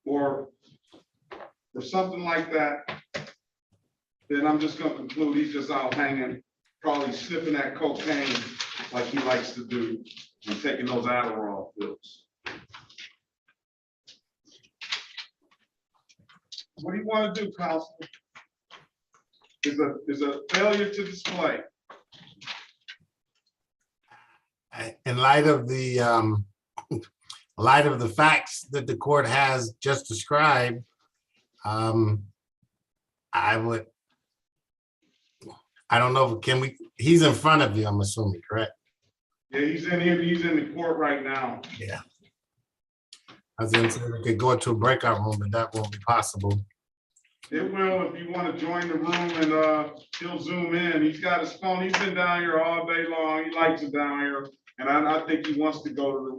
or something like that, then I'm just gonna conclude he's just out hanging, probably sniffing that cocaine like he likes to do, and taking those Adderall pills. What do you want to do, counsel? Is a failure to display. In light of the facts that the court has just described, I don't know, he's in front of you, I'm assuming, correct? Yeah, he's in here, he's in the court right now. Yeah. I was gonna say we could go into a breakout room, but that won't be possible. It will, if you want to join the room, and he'll zoom in. He's got his phone. He's been down here all day long. He likes it down here, and I think he wants to go to the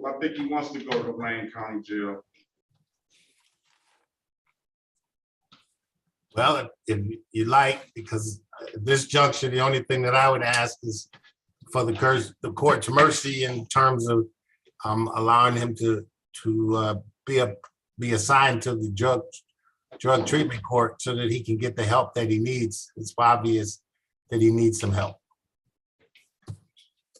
Wayne County Jail. Well, if you like, because at this juncture, the only thing that I would ask is for the court's mercy in terms of allowing him to be assigned to the drug treatment court so that he can get the help that he needs. It's obvious that he needs some help.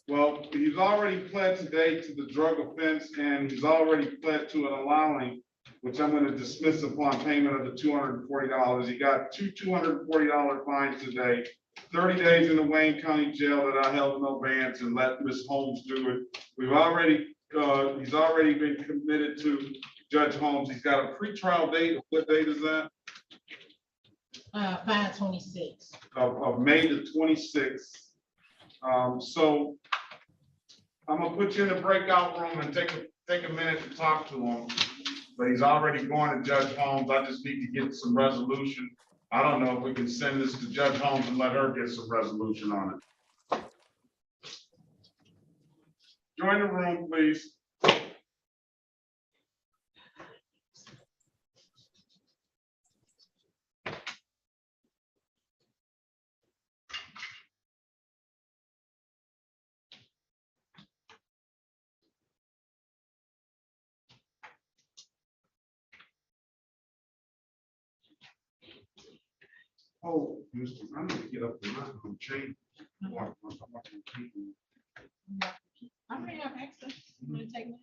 Well, he's already pled today to the drug offense, and he's already pled to an allowing, which I'm gonna dismiss upon payment of the $240. He got two $240 fines today, 30 days in the Wayne County Jail that I held in abeyance and let Ms. Holmes do it. We've already, he's already been committed to Judge Holmes. He's got a pretrial date. What date is that? 5/26. Of May the 26th. So I'm gonna put you in the breakout room and take a minute to talk to him. But he's already going to Judge Holmes. I just need to get some resolution. I don't know if we can send this to Judge Holmes and let her get some resolution on it. Join the room, please. Oh, Mr. I need to get up the line and change. I may have access. I'm gonna take my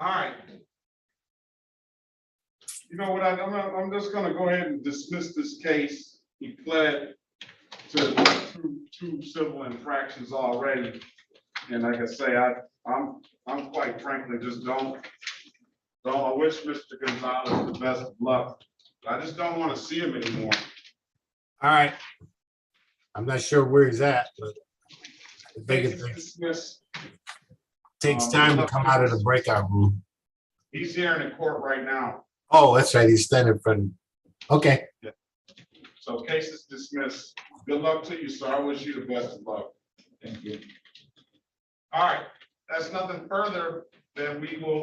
All right. You know what, I'm just gonna go ahead and dismiss this case. He pled to two civil infractions already. And like I say, I'm quite frankly just don't, I wish Mr. Gonzalez the best of luck. I just don't want to see him anymore. All right. I'm not sure where he's at, but I think Case is dismissed. takes time to come out of the breakout room. He's here in the court right now. Oh, that's right. He's standing in front of me. Okay. So case is dismissed. Good luck to you, sir. I wish you the best of luck. Thank you. All right, that's nothing further, then we will